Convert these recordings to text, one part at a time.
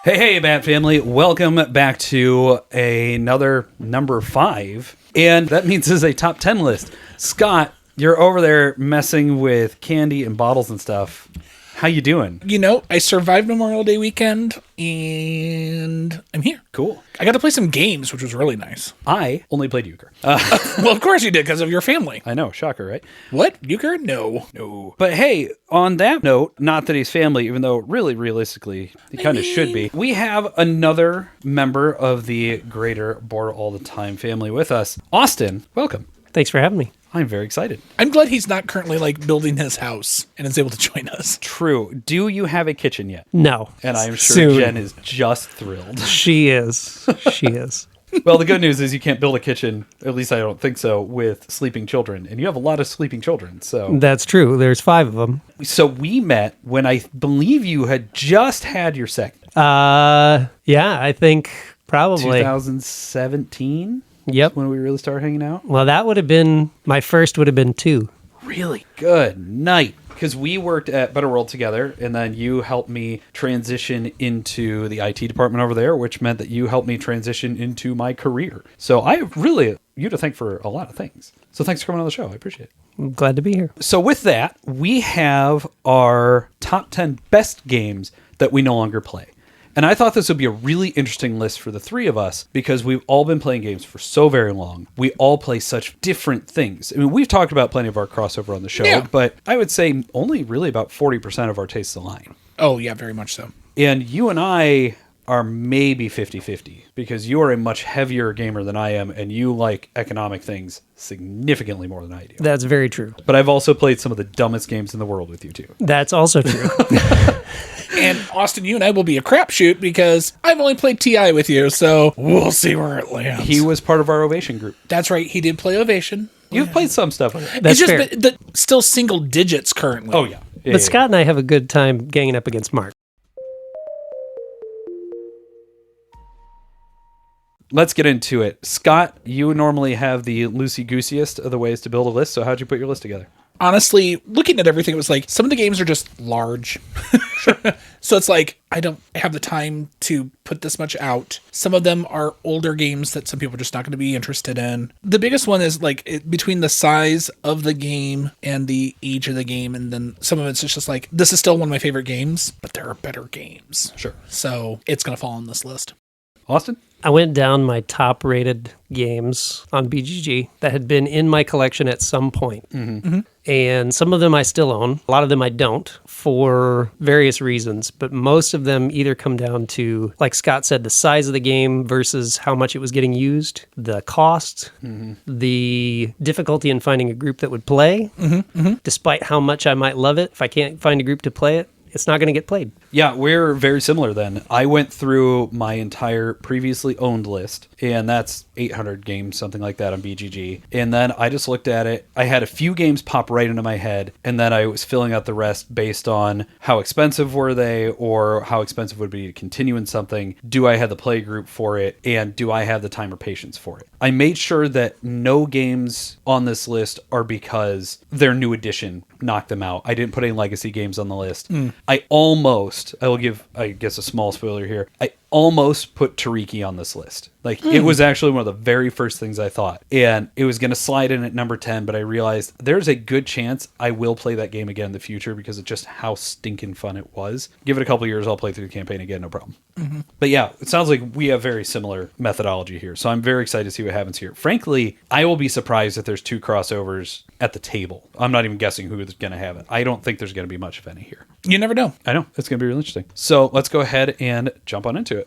Hey, BATT Family. Welcome back to another number 5. And that means this is a top 10 list. Scott, you're over there messing with candy and bottles and stuff. How you doing? You know, I survived Memorial Day weekend, and I'm here. Cool. I got to play some games, which was really nice. I only played euchre. Well, of course you did, because of your family. I know, shocker, right? What? Euchre? No. But hey, on that note, not that he's family, even though really realistically he kind of should be. We have another member of the greater Board All the Time family with us. Austin, welcome. Thanks for having me. I'm very excited. I'm glad he's not currently, building his house and is able to join us. True. Do you have a kitchen yet? No. And I'm sure Soon. Jen is just thrilled. She is. She is. Well, the good news is you can't build a kitchen, at least I don't think so, with sleeping children. And you have a lot of sleeping children, so... That's true. There's 5 of them. So we met when I believe you had just had your second. Yeah, I think probably. 2017? Yep. When we really started hanging out? Well, that would have been, my first would have been 2. Really good night. Because we worked at Better World together, and then you helped me transition into the IT department over there, which meant that you helped me transition into my career. So I really, you to thank for a lot of things. So thanks for coming on the show. I appreciate it. I'm glad to be here. So with that, we have our top 10 best games that we no longer play. And I thought this would be a really interesting list for the 3 of us because we've all been playing games for so very long. We all play such different things. I mean, we've talked about plenty of our crossover on the show, but I would say only really about 40% of our tastes align. Oh, yeah, very much so. And you and I are maybe 50-50 because you are a much heavier gamer than I am and you like economic things significantly more than I do. That's very true. But I've also played some of the dumbest games in the world with you too. That's also true. And Austin, you and I will be a crapshoot because I've only played TI with you, so we'll see where it lands. He was part of our Ovation group. That's right. He did play Ovation. You've played some stuff. That's it's fair. just still single digits currently. Oh, yeah. But Scott and I have a good time ganging up against Mark. Let's get into it. Scott, you normally have the loosey-gooseyest of the ways to build a list, so how'd you put your list together? Honestly, looking at everything, it was like some of the games are just large. So it's like, I don't have the time to put this much out. Some of them are older games that some people are just not going to be interested in. The biggest one is between the size of the game and the age of the game. And then some of it's just like, this is still one of my favorite games, but there are better games. Sure. So it's going to fall on this list. Austin? I went down my top rated games on BGG that had been in my collection at some point. Mm-hmm. And some of them I still own. A lot of them I don't for various reasons. But most of them either come down to, like Scott said, the size of the game versus how much it was getting used, the cost, the difficulty in finding a group that would play. Despite how much I might love it, if I can't find a group to play it, it's not going to get played. Yeah, we're very similar then. I went through my entire previously owned list, and that's 800 games, something like that on BGG. And then I just looked at it. I had a few games pop right into my head, and then I was filling out the rest based on how expensive were they or how expensive would it be to continue in something. Do I have the play group for it? And do I have the time or patience for it? I made sure that no games on this list are because their new edition knocked them out. I didn't put any legacy games on the list. I will give, I guess, a small spoiler here. I almost put Tariki on this list. It was actually one of the very first things I thought. And it was going to slide in at number 10, but I realized there's a good chance I will play that game again in the future because of just how stinking fun it was. Give it a couple years, I'll play through the campaign again, no problem. But yeah, it sounds like we have very similar methodology here. So I'm very excited to see what happens here. Frankly, I will be surprised if there's 2 crossovers at the table. I'm not even guessing who's going to have it. I don't think there's going to be much of any here. You never know. I know. It's going to be really interesting. So let's go ahead and jump on into it.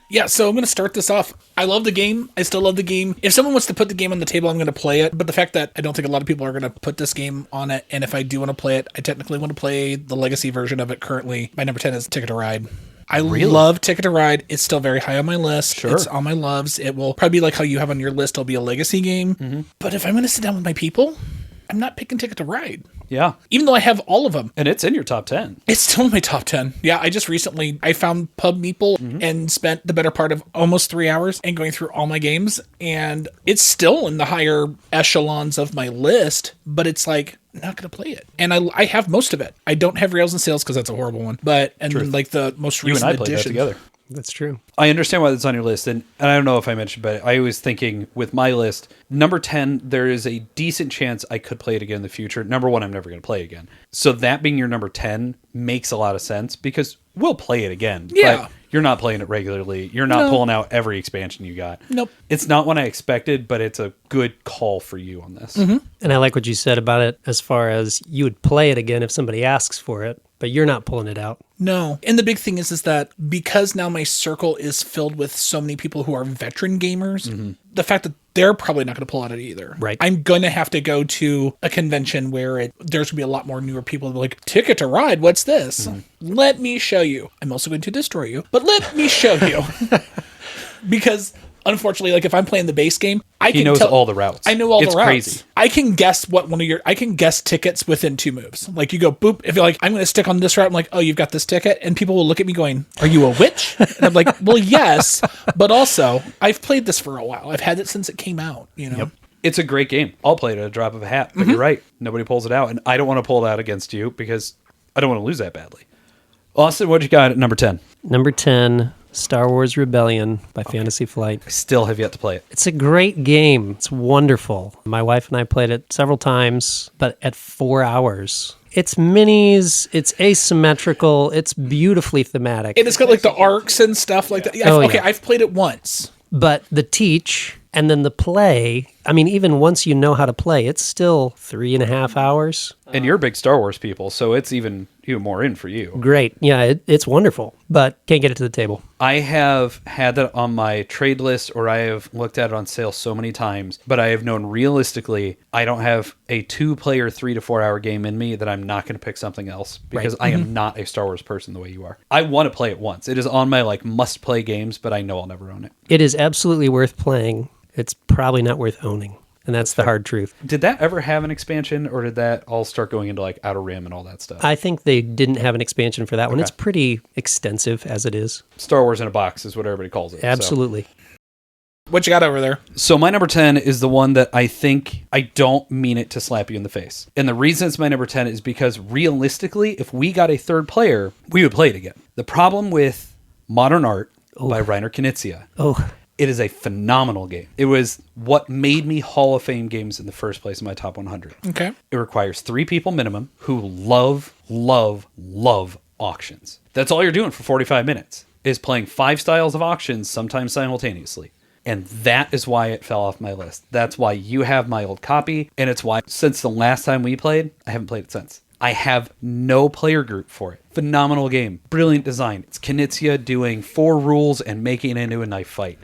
Yeah, so I'm going to start this off. I love the game. I still love the game. If someone wants to put the game on the table, I'm going to play it. But the fact that I don't think a lot of people are going to put this game on it, and if I do want to play it, I technically want to play the legacy version of it currently. My number 10 is Ticket to Ride. I love Ticket to Ride. It's still very high on my list. Sure. It's on my loves. It will probably be like how you have on your list. It'll be a legacy game. But if I'm going to sit down with my people, I'm not picking Ticket to Ride. Yeah. Even though I have all of them. And it's in your top 10. It's still in my top 10. Yeah, I just recently, I found Pub Meeple and spent the better part of almost 3 hours and going through all my games. And it's still in the higher echelons of my list, but it's like not going to play it. And I have most of it. I don't have Rails and Sails because that's a horrible one. But, and then like the most You and recent I played that edition. together. That's true. I understand why that's on your list, and I don't know if I mentioned, but I was thinking with my list, number 10, there is a decent chance I could play it again in the future. Number 1, I'm never going to play again. So that being your number 10 makes a lot of sense because we'll play it again. Yeah. But you're not playing it regularly. You're not pulling out every expansion you got. Nope. It's not what I expected, but it's a good call for you on this. Mm-hmm. And I like what you said about it as far as you would play it again if somebody asks for it, but you're not pulling it out. No. And the big thing is that because now my circle is filled with so many people who are veteran gamers, the fact that they're probably not going to pull out it either. Right. I'm going to have to go to a convention where there's going to be a lot more newer people like, Ticket to Ride, what's this? Let me show you. I'm also going to destroy you, but let me show you. Because unfortunately, like if I'm playing the base game, He knows all the routes. I know all It's the routes. crazy. I can guess I can guess tickets within 2 moves. Like you go boop. If you're like, I'm going to stick on this route, I'm like, oh, you've got this ticket. And people will look at me going, are you a witch? And I'm like, well, yes. But also, I've played this for a while. I've had it since it came out, you know? Yep. It's a great game. I'll play it at a drop of a hat. But you're right. Nobody pulls it out. And I don't want to pull it out against you because I don't want to lose that badly. Austin, what you got at number 10? Number 10, Star Wars Rebellion by Fantasy Flight. I still have yet to play it. It's a great game. It's wonderful. My wife and I played it several times, but at 4 hours. It's minis, it's asymmetrical, it's beautifully thematic. And it's got like the arcs and stuff like that. Yeah, Oh, okay, yeah. I've played it once. But the teach and then the play, I mean, even once you know how to play, it's still 3.5 hours. And you're big Star Wars people, so it's even more in for you. Great. Yeah, it's wonderful, but can't get it to the table. I have had that on my trade list, or I have looked at it on sale so many times, but I have known realistically I don't have a 2-player 3 to 4 hour game in me that I'm not going to pick something else because I am not a Star Wars person the way you are. I want to play it once. It is on my like must play games, but I know I'll never own it. It is absolutely worth playing. It's probably not worth owning. And that's the hard truth. Did that ever have an expansion, or did that all start going into like Outer Rim and all that stuff? I think they didn't have an expansion for that one. It's pretty extensive as it is. Star Wars in a box is what everybody calls it. Absolutely. What you got over there? So my number 10 is the one that I think I don't mean it to slap you in the face. And the reason it's my number 10 is because realistically, if we got a third player, we would play it again. The problem with Modern Art by Reiner Knizia, Oh, it is a phenomenal game. It was what made me Hall of Fame games in the first place in my top 100. Okay. It requires 3 people minimum who love auctions. That's all you're doing for 45 minutes is playing 5 styles of auctions, sometimes simultaneously. And that is why it fell off my list. That's why you have my old copy. And it's why since the last time we played, I haven't played it since. I have no player group for it. Phenomenal game. Brilliant design. It's Knizia doing 4 rules and making it into a knife fight.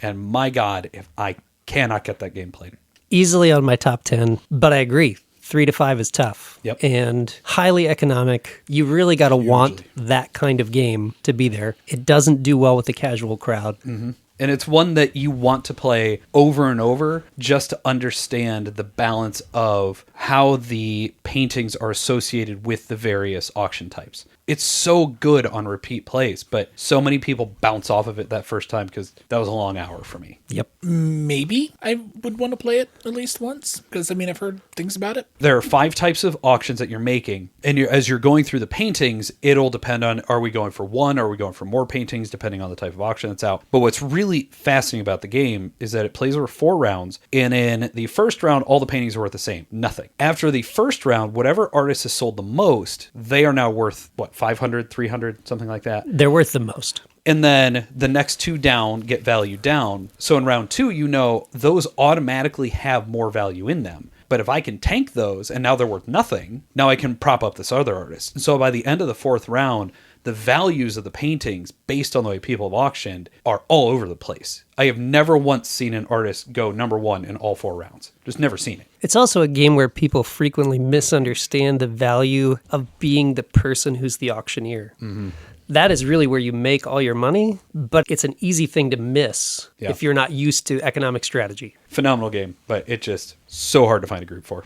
And my God, if I cannot get that game played. easily on my top 10, but I agree. 3 to 5 is tough. Yep. And highly economic. You really got to want that kind of game to be there. It doesn't do well with the casual crowd. Mm-hmm. And it's one that you want to play over and over just to understand the balance of how the paintings are associated with the various auction types. It's so good on repeat plays, but so many people bounce off of it that first time because that was a long hour for me. Yep. Maybe I would want to play it at least once because, I mean, I've heard things about it. There are 5 types of auctions that you're making, and as you're going through the paintings, it'll depend on, are we going for 1, are we going for more paintings, depending on the type of auction that's out. But what's really fascinating about the game is that it plays over 4 rounds, and in the first round, all the paintings are worth the same, nothing. After the first round, whatever artist has sold the most, they are now worth, 500, 300, something like that. They're worth the most. And then the next 2 down get value down. So in round 2, those automatically have more value in them. But if I can tank those and now they're worth nothing, now I can prop up this other artist. And so by the end of the 4th round, the values of the paintings based on the way people have auctioned are all over the place. I have never once seen an artist go number 1 in all 4 rounds. Just never seen it. It's also a game where people frequently misunderstand the value of being the person who's the auctioneer. Mm-hmm. That is really where you make all your money, but it's an easy thing to miss if you're not used to economic strategy. Phenomenal game, but it's just so hard to find a group for.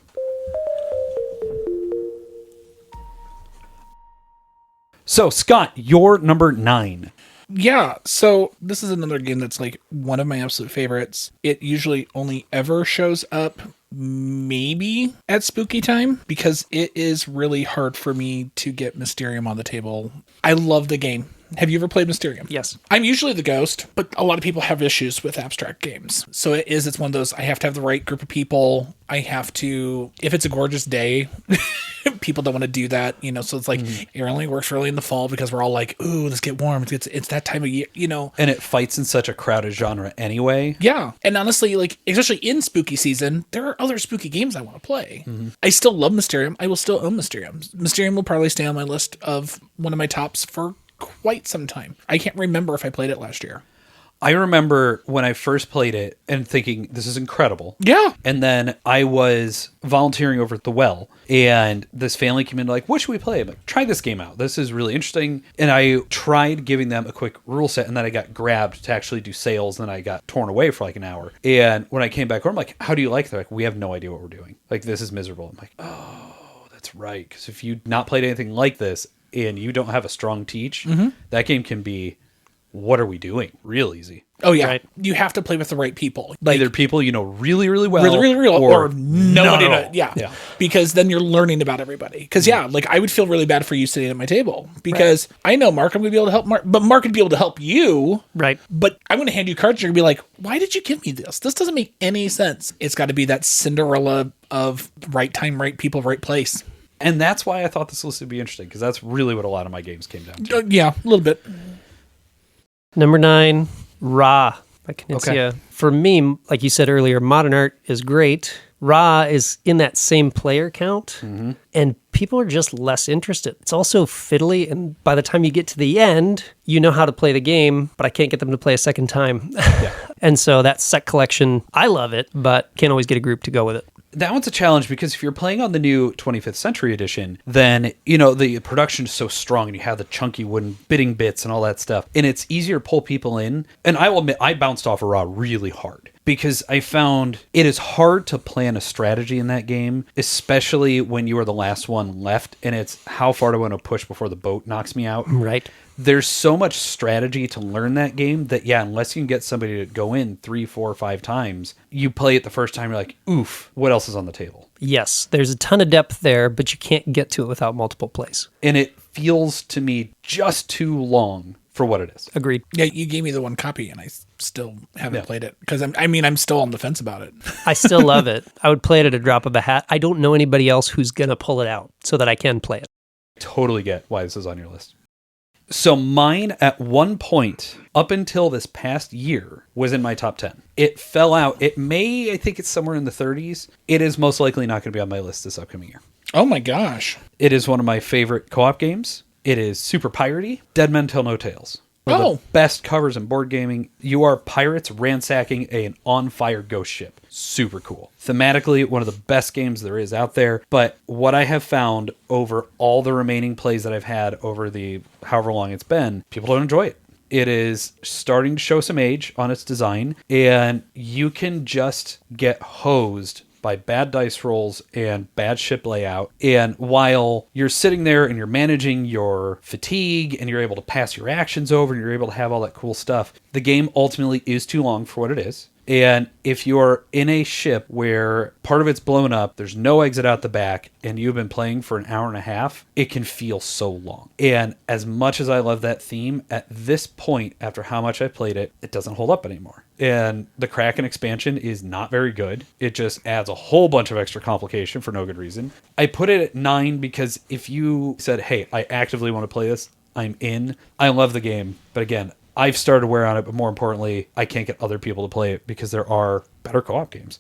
So, Scott, you're number 9. Yeah, so this is another game that's like one of my absolute favorites. It usually only ever shows up maybe at spooky time, because it is really hard for me to get Mysterium on the table. I love the game. Have you ever played Mysterium? Yes. I'm usually the ghost, but a lot of people have issues with abstract games. So it's one of those, I have to have the right group of people. I have to, if it's a gorgeous day, people don't want to do that, so it's like, it only works really in the fall because we're all like, ooh, let's get warm. It's that time of year, And it fights in such a crowded genre anyway. Yeah. And honestly, like, especially in spooky season, there are other spooky games I want to play. I still love Mysterium. I will still own Mysterium. Mysterium will probably stay on my list of one of my tops for quite some time. I can't remember if I played it last year. I remember when I first played it and thinking, this is incredible. Yeah. And then I was volunteering over at the Well, and this family came in like, what should we play? I'm like, try this game out. This is really interesting. And I tried giving them a quick rule set, and then I got grabbed to actually do sales, and I got torn away for like an hour. And when I came back home, I'm like, how do you like it? They're like, we have no idea what we're doing. Like, this is miserable. I'm like, oh, that's right. Because if you've not played anything like this and you don't have a strong teach, that game can be, what are we doing? Real easy. Oh, yeah. Right. You have to play with the right people. Like, Either people you know really, really well. really, really, or nobody. not at all. Yeah. Because then you're learning about everybody. Because, like, I would feel really bad for you sitting at my table. Because I know Mark, I'm going to be able to help Mark. But Mark would be able to help you. Right. But I'm going to hand you cards. You're going to be like, why did you give me this? This doesn't make any sense. It's got to be that Cinderella of right time, right people, right place. And that's why I thought this list would be interesting, because that's really what a lot of my games came down to. Yeah, a little bit. Number 9, Ra by Knizia. Okay. For me, like you said earlier, modern art is great. Ra is in that same player count, and people are just less interested. It's also fiddly, and by the time you get to the end, you know how to play the game, but I can't get them to play a second time. And so that set collection, I love it, but can't always get a group to go with it. That one's a challenge, because if you're playing on the new 25th Century Edition, then, the production is so strong, and you have the chunky wooden bidding bits and all that stuff, and it's easier to pull people in. And I will admit, I bounced off of Raw really hard, because I found it is hard to plan a strategy in that game, especially when you are the last one left, and it's how far do I want to push before the boat knocks me out. Right. There's so much strategy to learn that game that, unless you can get somebody to go in 3, 4, 5 times, you play it the first time, you're like, oof, what else is on the table? Yes, there's a ton of depth there, but you can't get to it without multiple plays. And it feels to me just too long for what it is. Agreed. Yeah, you gave me the one copy, and I still haven't played it. Because, I'm still on the fence about it. I still love it. I would play it at a drop of a hat. I don't know anybody else who's going to pull it out so that I can play it. Totally get why this is on your list. So mine, at one point, up until this past year, was in my top 10. It fell out. I think it's somewhere in the 30s. It is most likely not going to be on my list this upcoming year. Oh my gosh. It is one of my favorite co-op games. It is super piratey. Dead Men Tell No Tales. One of the best covers in board gaming. You are pirates ransacking an on-fire ghost ship. Super cool. Thematically, one of the best games there is out there. But what I have found over all the remaining plays that I've had over the however long it's been, people don't enjoy it. It is starting to show some age on its design, and you can just get hosed by bad dice rolls and bad ship layout. And while you're sitting there and you're managing your fatigue and you're able to pass your actions over and you're able to have all that cool stuff, the game ultimately is too long for what it is. And if you're in a ship where part of it's blown up, there's no exit out the back, and you've been playing for an hour and a half, it can feel so long. And as much as I love that theme, at this point, after how much I played it, it doesn't hold up anymore. And the Kraken expansion is not very good. It just adds a whole bunch of extra complication for no good reason. I put it at 9 because if you said, hey, I actively want to play this, I'm in. I love the game. But again, I've started to wear on it, but more importantly, I can't get other people to play it because there are better co-op games.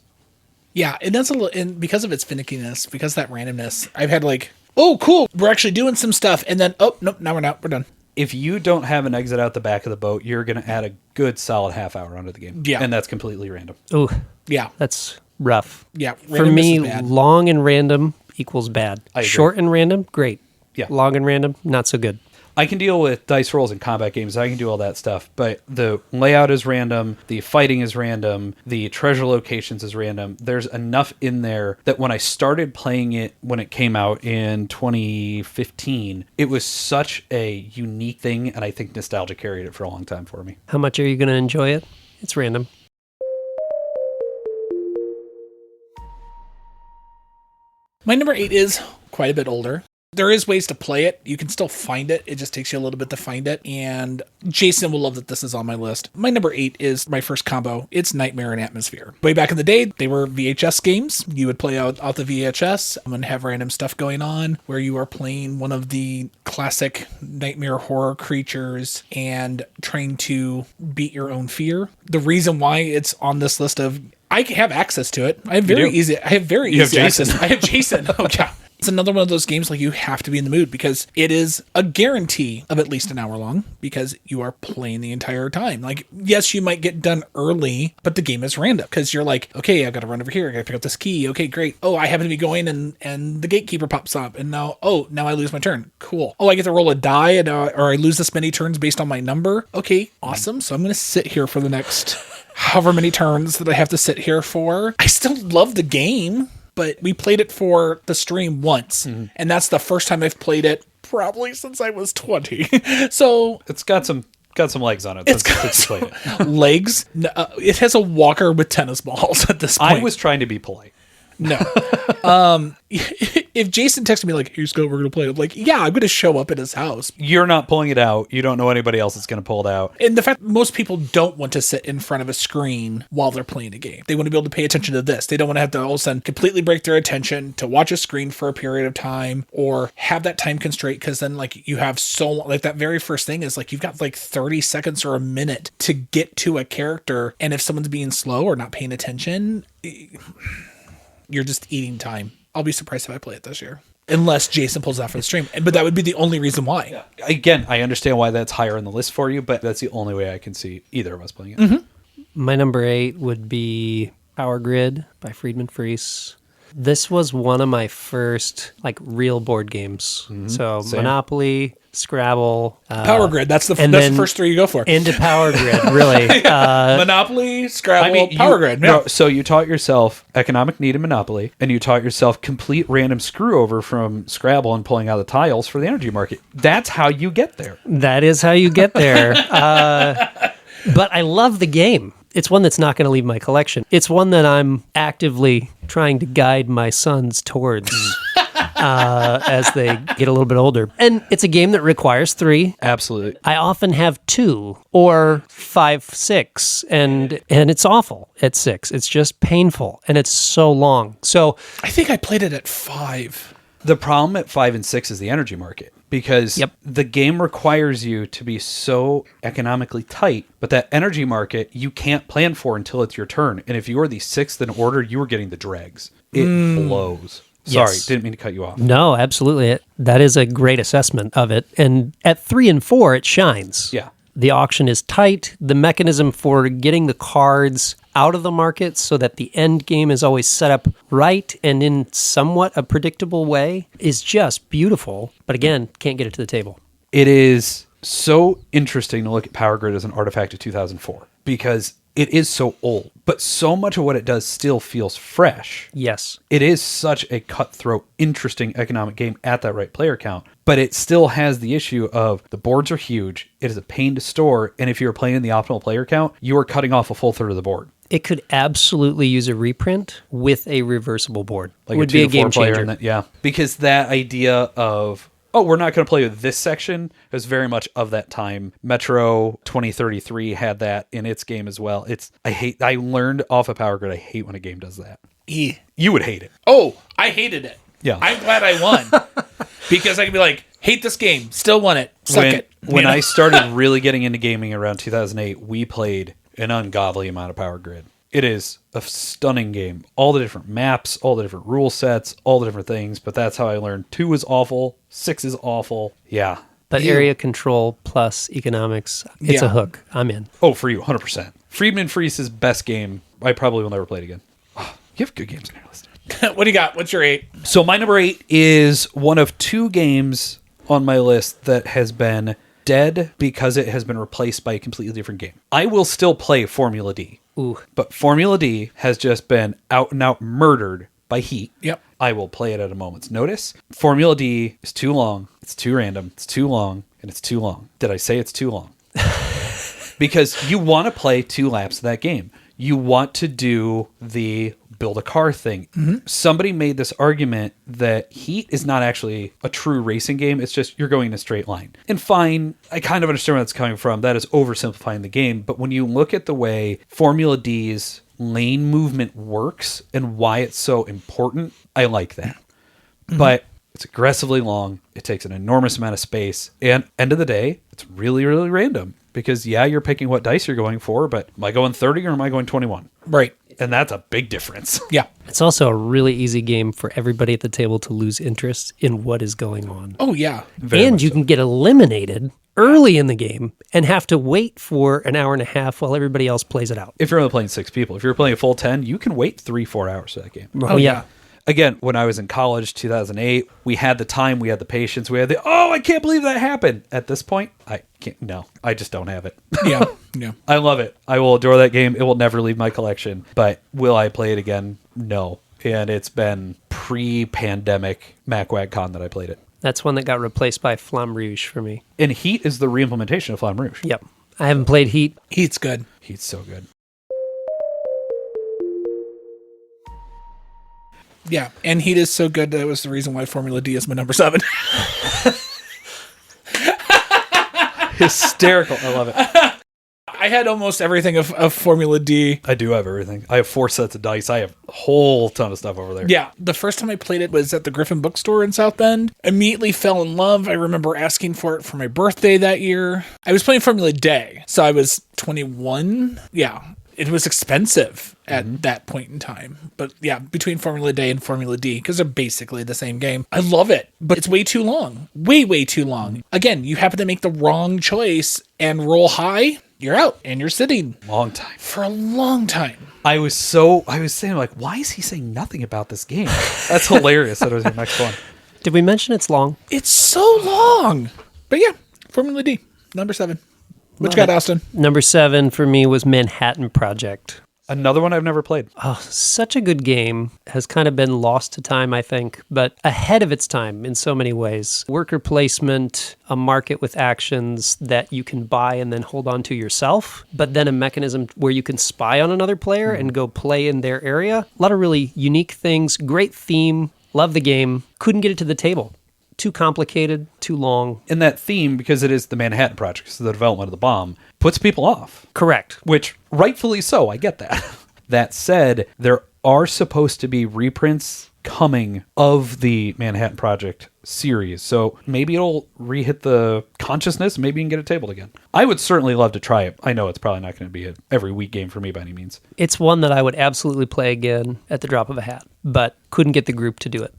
Yeah, and that's and because of its finickiness, because of that randomness, I've had like, oh, cool, we're actually doing some stuff, and then, oh, nope, now we're not, we're done. If you don't have an exit out the back of the boat, you're going to add a good solid half hour onto the game. Yeah. And that's completely random. Ooh, Yeah. that's rough. Yeah. For me, randomness is bad. long and random equals bad. I agree. Short and random, great. Yeah. Long and random, not so good. I can deal with dice rolls in combat games. I can do all that stuff. But the layout is random. The fighting is random. The treasure locations is random. There's enough in there that when I started playing it, when it came out in 2015, it was such a unique thing. And I think nostalgia carried it for a long time for me. How much are you going to enjoy it? It's random. My number 8 is quite a bit older. There is ways to play it. You can still find it. It just takes you a little bit to find it. And Jason will love that this is on my list. My number 8 is my first combo. It's Nightmare and Atmosfear. Way back in the day, they were VHS games. You would play out the VHS and have random stuff going on where you are playing one of the classic nightmare horror creatures and trying to beat your own fear. The reason why it's on this list of I have access to it. I have very easy access. I have Jason. Oh yeah. It's another one of those games like you have to be in the mood because it is a guarantee of at least an hour long because you are playing the entire time. Like, yes, you might get done early, but the game is random because you're like, okay, I've got to run over here. I got to pick up this key. Okay, great. Oh, I happen to be going and the gatekeeper pops up and now I lose my turn. Cool. Oh, I get to roll a die and, or I lose this many turns based on my number. Okay, awesome. So I'm going to sit here for the next however many turns that I have to sit here for. I still love the game. But we played it for the stream once, and that's the first time I've played it probably since I was 20. So it's got some legs on it. It's got legs. It has a walker with tennis balls at this point. I was trying to be polite. No. If Jason texted me like, "Hey Scott, we're gonna play," I'm like, "Yeah, I'm gonna show up at his house." You're not pulling it out. You don't know anybody else that's gonna pull it out. And the fact that most people don't want to sit in front of a screen while they're playing a game. They want to be able to pay attention to this. They don't want to have to all of a sudden completely break their attention to watch a screen for a period of time or have that time constraint because then like you have so long, like that very first thing is like you've got like 30 seconds or a minute to get to a character, and if someone's being slow or not paying attention, you're just eating time. I'll be surprised if I play it this year. Unless Jason pulls it out for the stream. But that would be the only reason why. Yeah. Again, I understand why that's higher on the list for you, but that's the only way I can see either of us playing it. My number 8 would be Power Grid by Friedman Freese. This was one of my first like real board games. So Same. Monopoly, Scrabble, Power Grid. That's the first 3 you go for. Into Power Grid, really. Monopoly, Scrabble, Power Grid. Yeah. No, so you taught yourself economic need in Monopoly, and you taught yourself complete random screw over from Scrabble and pulling out the tiles for the energy market. That's how you get there. That is how you get there. But I love the game. It's one that's not going to leave my collection. It's one that I'm actively trying to guide my sons towards as they get a little bit older. And it's a game that requires 3. Absolutely. I often have 2 or 5, 6, and it's awful at 6. It's just painful, and it's so long. So I think I played it at 5. The problem at 5 and 6 is the energy market. Because the game requires you to be so economically tight, but that energy market you can't plan for until it's your turn. And if you are the 6th in order, you are getting the dregs. It blows. Sorry, Yes. didn't mean to cut you off. no, absolutely. That is a great assessment of it. And at 3 and 4, it shines. Yeah. The auction is tight. The mechanism for getting the cards out of the market so that the end game is always set up right and in somewhat a predictable way is just beautiful. But again, can't get it to the table. It is so interesting to look at Power Grid as an artifact of 2004 because it is so old, but so much of what it does still feels fresh. Yes. It is such a cutthroat, interesting economic game at that right player count, but it still has the issue of the boards are huge, it is a pain to store, and if you're playing in the optimal player count, you are cutting off a full third of the board. It could absolutely use a reprint with a reversible board. Like Would a be a 2 to 4 game player changer. yeah. Because that idea of, we're not going to play with this section is very much of that time. Metro 2033 had that in its game as well. I learned off of Power Grid, I hate when a game does that. You would hate it. Oh, I hated it. Yeah. I'm glad I won. Because I can be like, hate this game, still won it. Suck it. When I started really getting into gaming around 2008, we played an ungodly amount of Power Grid. It is a stunning game. All the different maps, all the different rule sets, all the different things. But that's how I learned 2 is awful, 6 is awful. Yeah. But area control plus economics, it's a hook. I'm in. Oh, for you, 100%. Friedman Freese's best game. I probably will never play it again. Oh, you have good games on your list. What do you got? What's your 8? So my number 8 is one of 2 games on my list that has been dead because it has been replaced by a completely different game. I will still play Formula D. Ooh. But Formula D has just been out and out murdered by Heat. Yep. I will play it at a moment's notice. Formula D is too long. It's too random. It's too long. And it's too long. Did I say it's too long? Because you want to play 2 laps of that game. You want to do the build a car thing. Somebody made this argument that Heat is not actually a true racing game. It's just you're going in a straight line. And fine, I kind of understand where that's coming from. That is oversimplifying the game. But when you look at the way Formula D's lane movement works and why it's so important, I like that. But it's aggressively long. It takes an enormous amount of space. And end of the day, it's really, really random. Because, yeah, you're picking what dice you're going for, but am I going 30 or am I going 21? Right. And that's a big difference. Yeah. It's also a really easy game for everybody at the table to lose interest in what is going on. Oh, yeah. Very And much you so. can get eliminated early in the game and have to wait for an hour and a half while everybody else plays it out. If you're only playing 6 people, if you're playing a full 10, you can wait 3-4 hours for that game. Oh, yeah. Again, when I was in college, 2008, we had the time, we had the patience, we had the, I can't believe that happened. At this point, I just don't have it. Yeah. Yeah. I love it. I will adore that game. It will never leave my collection. But will I play it again? No. And it's been pre-pandemic MacWagCon that I played it. That's one that got replaced by Flamme Rouge for me. And Heat is the re-implementation of Flamme Rouge. Yep. I haven't played Heat. Heat's good. Heat's so good. Yeah. And Heat is so good that was the reason why Formula D is my number 7. Hysterical. I love it. I had almost everything of Formula D. I do have everything. I have 4 sets of dice. I have a whole ton of stuff over there. Yeah. The first time I played it was at the Griffin Bookstore in South Bend. Immediately fell in love. I remember asking for it for my birthday that year. I was playing Formula Day, so I was 21. Yeah. It was expensive at that point in time. But yeah, between Formula Day and Formula D, because they're basically the same game. I love it, but it's way too long. Way, way too long. Again, you happen to make the wrong choice and roll high, you're out and you're sitting Long time. for a long time. I was saying, like, why is he saying nothing about this game? That's hilarious. That was your next one. Did we mention it's long? It's so long. But yeah, Formula D, number 7. What you got, Austin? Number 7 for me was Manhattan Project. Another one I've never played. Oh, such a good game. Has kind of been lost to time, I think, but ahead of its time in so many ways. Worker placement, a market with actions that you can buy and then hold on to yourself, but then a mechanism where you can spy on another player and go play in their area. A lot of really unique things. Great theme. Love the game. Couldn't get it to the table. Too complicated, too long. And that theme, because it is the Manhattan Project, so the development of the bomb, puts people off. Correct. Which, rightfully so, I get that. That said, there are supposed to be reprints coming of the Manhattan Project series, so maybe it'll re-hit the consciousness, maybe you can get it tabled again. I would certainly love to try it. I know it's probably not going to be an every week game for me by any means. It's one that I would absolutely play again at the drop of a hat, but couldn't get the group to do it.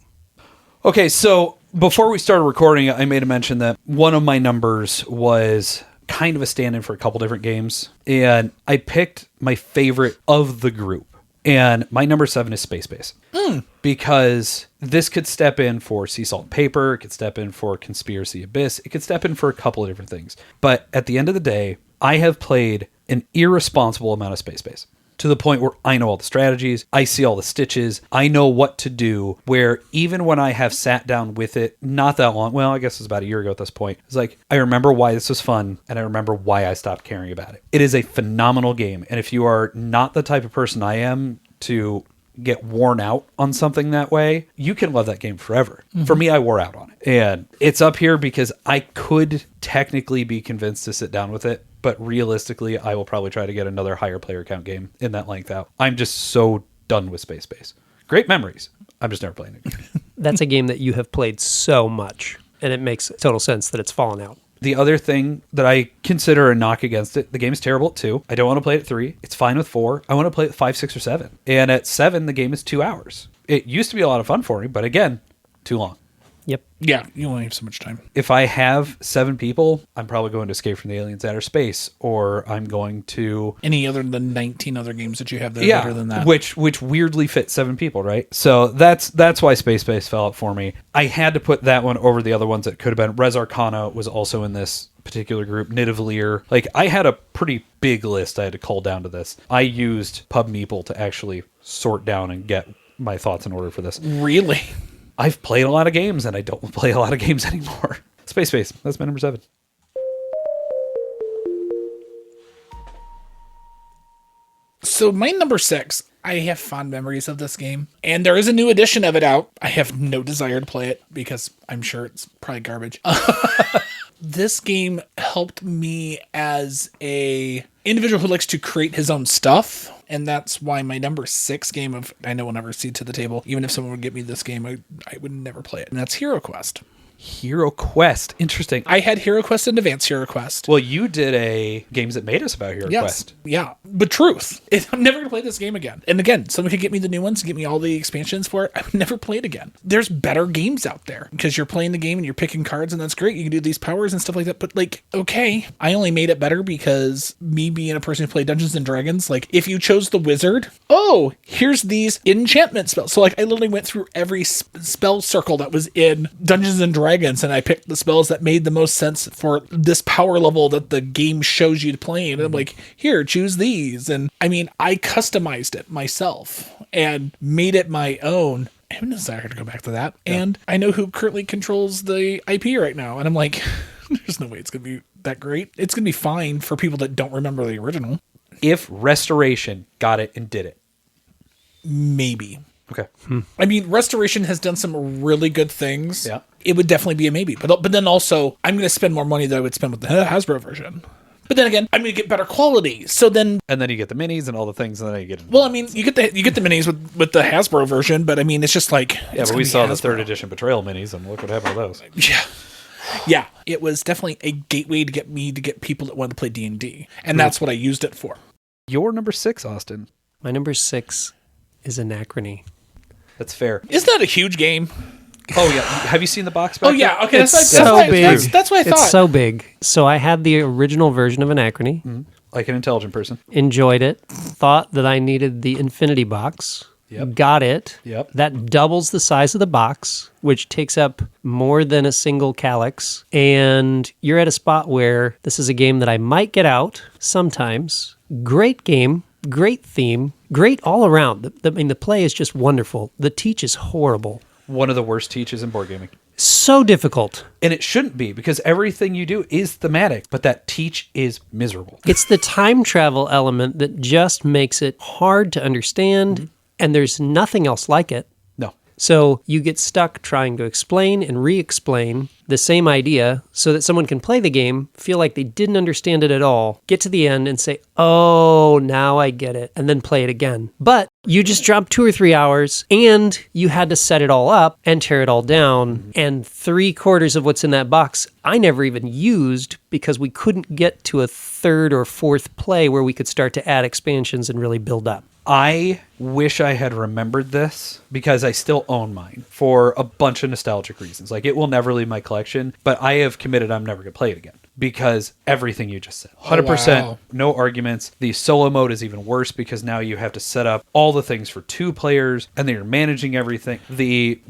Okay, so before we started recording, I made a mention that one of my numbers was kind of a stand-in for a couple different games, and I picked my favorite of the group. And my number 7 is Space Base. Because this could step in for Sea Salt and Paper, it could step in for Conspiracy Abyss, it could step in for a couple of different things. But at the end of the day, I have played an irresponsible amount of Space Base. To the point where I know all the strategies, I see all the stitches, I know what to do, where even when I have sat down with it, not that long, well, I guess it was about a year ago at this point, it's like, I remember why this was fun, and I remember why I stopped caring about it. It is a phenomenal game, and if you are not the type of person I am to get worn out on something that way, you can love that game forever. For me, I wore out on it. And it's up here because I could technically be convinced to sit down with it, but realistically, I will probably try to get another higher player count game in that length out. I'm just so done with Space Base. Great memories. I'm just never playing it. That's a game that you have played so much, and it makes total sense that it's fallen out. The other thing that I consider a knock against it, the game is terrible at 2. I don't want to play it at 3. It's fine with 4. I want to play it at 5, 6, or 7. And at 7, the game is 2 hours. It used to be a lot of fun for me, but again, too long. Yep. Yeah, you only have so much time. If I have 7 people, I'm probably going to Escape from the Aliens Outer Space, or I'm going to... Any other than 19 other games that you have that are better than that. which weirdly fit 7 people, right? So that's why Space Base fell out for me. I had to put that one over the other ones that could have been. Res Arcana was also in this particular group. Nidavellir. Like, I had a pretty big list I had to cull down to this. I used Pub Meeple to actually sort down and get my thoughts in order for this. Really? I've played a lot of games, and I don't play a lot of games anymore. Space Base. That's my number 7. So my number 6, I have fond memories of this game. And there is a new edition of it out. I have no desire to play it because I'm sure it's probably garbage. This game helped me as a individual who likes to create his own stuff. And that's why my number 6 game of I know will never see to the table. Even if someone would give me this game, I would never play it. And that's HeroQuest. HeroQuest. Interesting. I had HeroQuest and Advanced HeroQuest. Well, you did a Games That Made Us about HeroQuest. Yes. Yeah. But truth, I'm never going to play this game again. And again, someone could get me the new ones and get me all the expansions for it. I would never play it again. There's better games out there because you're playing the game and you're picking cards and that's great. You can do these powers and stuff like that. But like, okay, I only made it better because me being a person who played Dungeons and Dragons, like if you chose the wizard, oh, here's these enchantment spells. So like I literally went through every spell circle that was in Dungeons and Dragons and I picked the spells that made the most sense for this power level that the game shows you to play. And I'm like, here, choose these. And I mean, I customized it myself and made it my own. I have no desire to go back to that. Yeah. And I know who currently controls the IP right now. And I'm like, there's no way it's going to be that great. It's going to be fine for people that don't remember the original. If Restoration got it and did it. Maybe. Okay. I mean, Restoration has done some really good things. Yeah. It would definitely be a maybe. But then also, I'm going to spend more money than I would spend with the Hasbro version. But then again, I'm going to get better quality. So then... And then you get the minis and all the things, and then you get... Well, I mean, you get the minis with the Hasbro version, but I mean, it's just like... Yeah, but we saw the 3rd edition Betrayal minis, and look what happened with those. Yeah. Yeah. It was definitely a gateway to get people that wanted to play D&D. And that's what I used it for. Your number 6, Austin. My number 6 is Anachrony. That's fair. Isn't that a huge game? Oh, yeah. Have you seen the box back Oh, yeah. Okay. It's so big. That's what I thought. It's so big. So I had the original version of Anachrony. Mm-hmm. Like an intelligent person. Enjoyed it. Thought that I needed the Infinity box. Yep. Got it. Yep. That doubles the size of the box, which takes up more than a single calyx. And you're at a spot where this is a game that I might get out sometimes. Great game. Great theme. Great all around. The play is just wonderful. The teach is horrible. One of the worst teaches in board gaming. So difficult. And it shouldn't be, because everything you do is thematic, but that teach is miserable. It's the time travel element that just makes it hard to understand, and there's nothing else like it. No. So you get stuck trying to explain and re-explain the same idea so that someone can play the game, feel like they didn't understand it at all, get to the end and say, oh, now I get it, and then play it again. But you just dropped 2 or 3 hours and you had to set it all up and tear it all down. And 3/4 of what's in that box, I never even used because we couldn't get to a 3rd or 4th play where we could start to add expansions and really build up. I wish I had remembered this because I still own mine for a bunch of nostalgic reasons. Like, it will never leave my collection, but I have committed I'm never going to play it again because everything you just said. 100%, wow. No arguments. The solo mode is even worse because now you have to set up all the things for 2 players and then you're managing everything. The,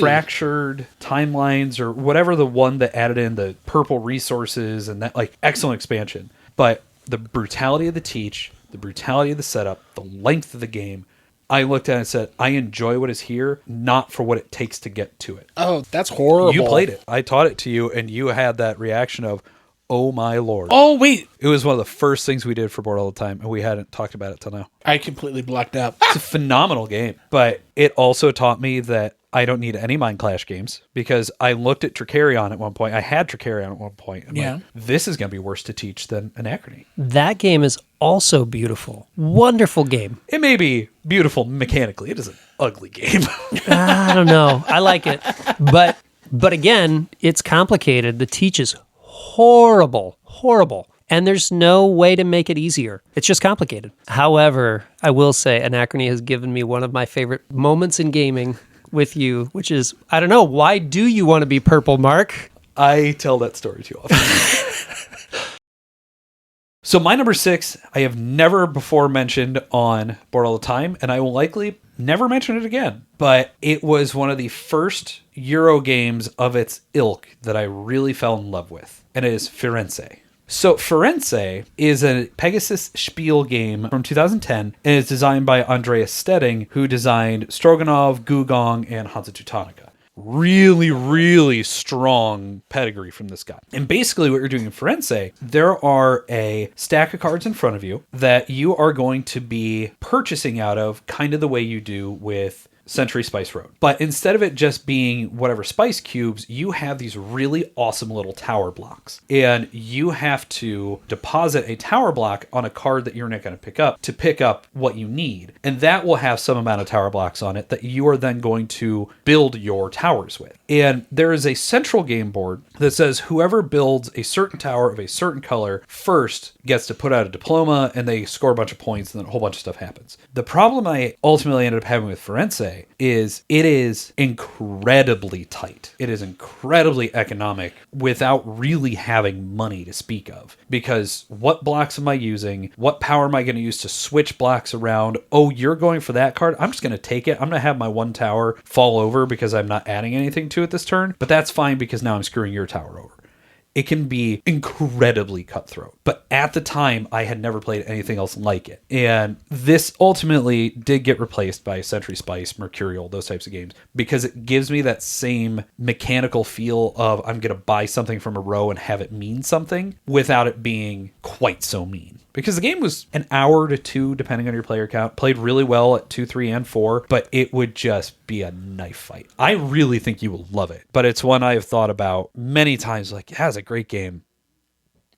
fractured timelines or whatever, the one that added in the purple resources and that, like, excellent expansion. But the brutality of the teach, the brutality of the setup, the length of the game, I looked at it and said, I enjoy what is here, not for what it takes to get to it. Oh, that's horrible. You played it. I taught it to you, and you had that reaction of, oh my lord. Oh, wait. It was one of the first things we did for Board All the Time, and we hadn't talked about it till now. I completely blacked out. It's a phenomenal game, but it also taught me that I don't need any Mind Clash games because I looked at Tricarion at one point. I had Tricarion at one point. I'm like, this is going to be worse to teach than Anachrony. That game is also beautiful. Wonderful game. It may be beautiful mechanically. It is an ugly game. I don't know. I like it. But again, it's complicated. The teach is horrible. Horrible. And there's no way to make it easier. It's just complicated. However, I will say Anachrony has given me one of my favorite moments in gaming with you, which is, I don't know, why do you want to be purple, Mark? I tell that story too often. So my number 6, I have never before mentioned on Board All the Time, and I will likely never mention it again. But it was one of the first Euro games of its ilk that I really fell in love with, and it is Firenze. So Firenze is a Pegasus Spiel game from 2010, and is designed by Andreas Stedding, who designed Stroganov, Gugong, and Hansa Teutonica. really, really strong pedigree from this guy. And basically what you're doing in Firenze, there are a stack of cards in front of you that you are going to be purchasing out of kind of the way you do with Century Spice Road. But instead of it just being whatever spice cubes, you have these really awesome little tower blocks. And you have to deposit a tower block on a card that you're not going to pick up what you need. And that will have some amount of tower blocks on it that you are then going to build your towers with. And there is a central game board that says whoever builds a certain tower of a certain color first gets to put out a diploma, and they score a bunch of points, and then a whole bunch of stuff happens. The problem I ultimately ended up having with Firenze is it is incredibly tight. It is incredibly economic without really having money to speak of. Because what blocks am I using? What power am I going to use to switch blocks around? Oh, you're going for that card? I'm just going to take it. I'm going to have my one tower fall over because I'm not adding anything to it this turn. But that's fine because now I'm screwing your tower over. It can be incredibly cutthroat. But at the time, I had never played anything else like it. And this ultimately did get replaced by Century Spice, Mercurial, those types of games, because it gives me that same mechanical feel of I'm going to buy something from a row and have it mean something without it being quite so mean. Because the game was an hour to 2, depending on your player count. Played really well at 2, 3, and 4, but it would just be a knife fight. I really think you will love it, but it's one I have thought about many times. Like, yeah, it's a great game.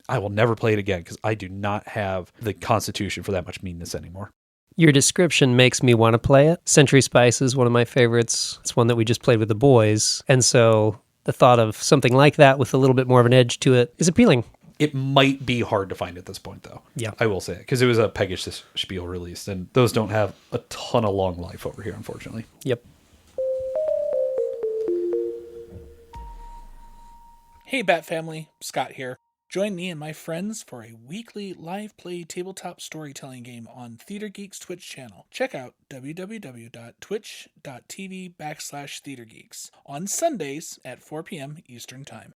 I will never play it again because I do not have the constitution for that much meanness anymore. Your description makes me want to play it. Century Spice is one of my favorites. It's one that we just played with the boys. And so the thought of something like that with a little bit more of an edge to it is appealing. It might be hard to find at this point, though. Yeah. I will say it, because it was a Peggish Spiel released, and those don't have a ton of long life over here, unfortunately. Yep. Hey, BATT Family, Scott here. Join me and my friends for a weekly live play tabletop storytelling game on Theater Geeks Twitch channel. Check out www.twitch.tv/theatergeeks on Sundays at 4 p.m. Eastern Time.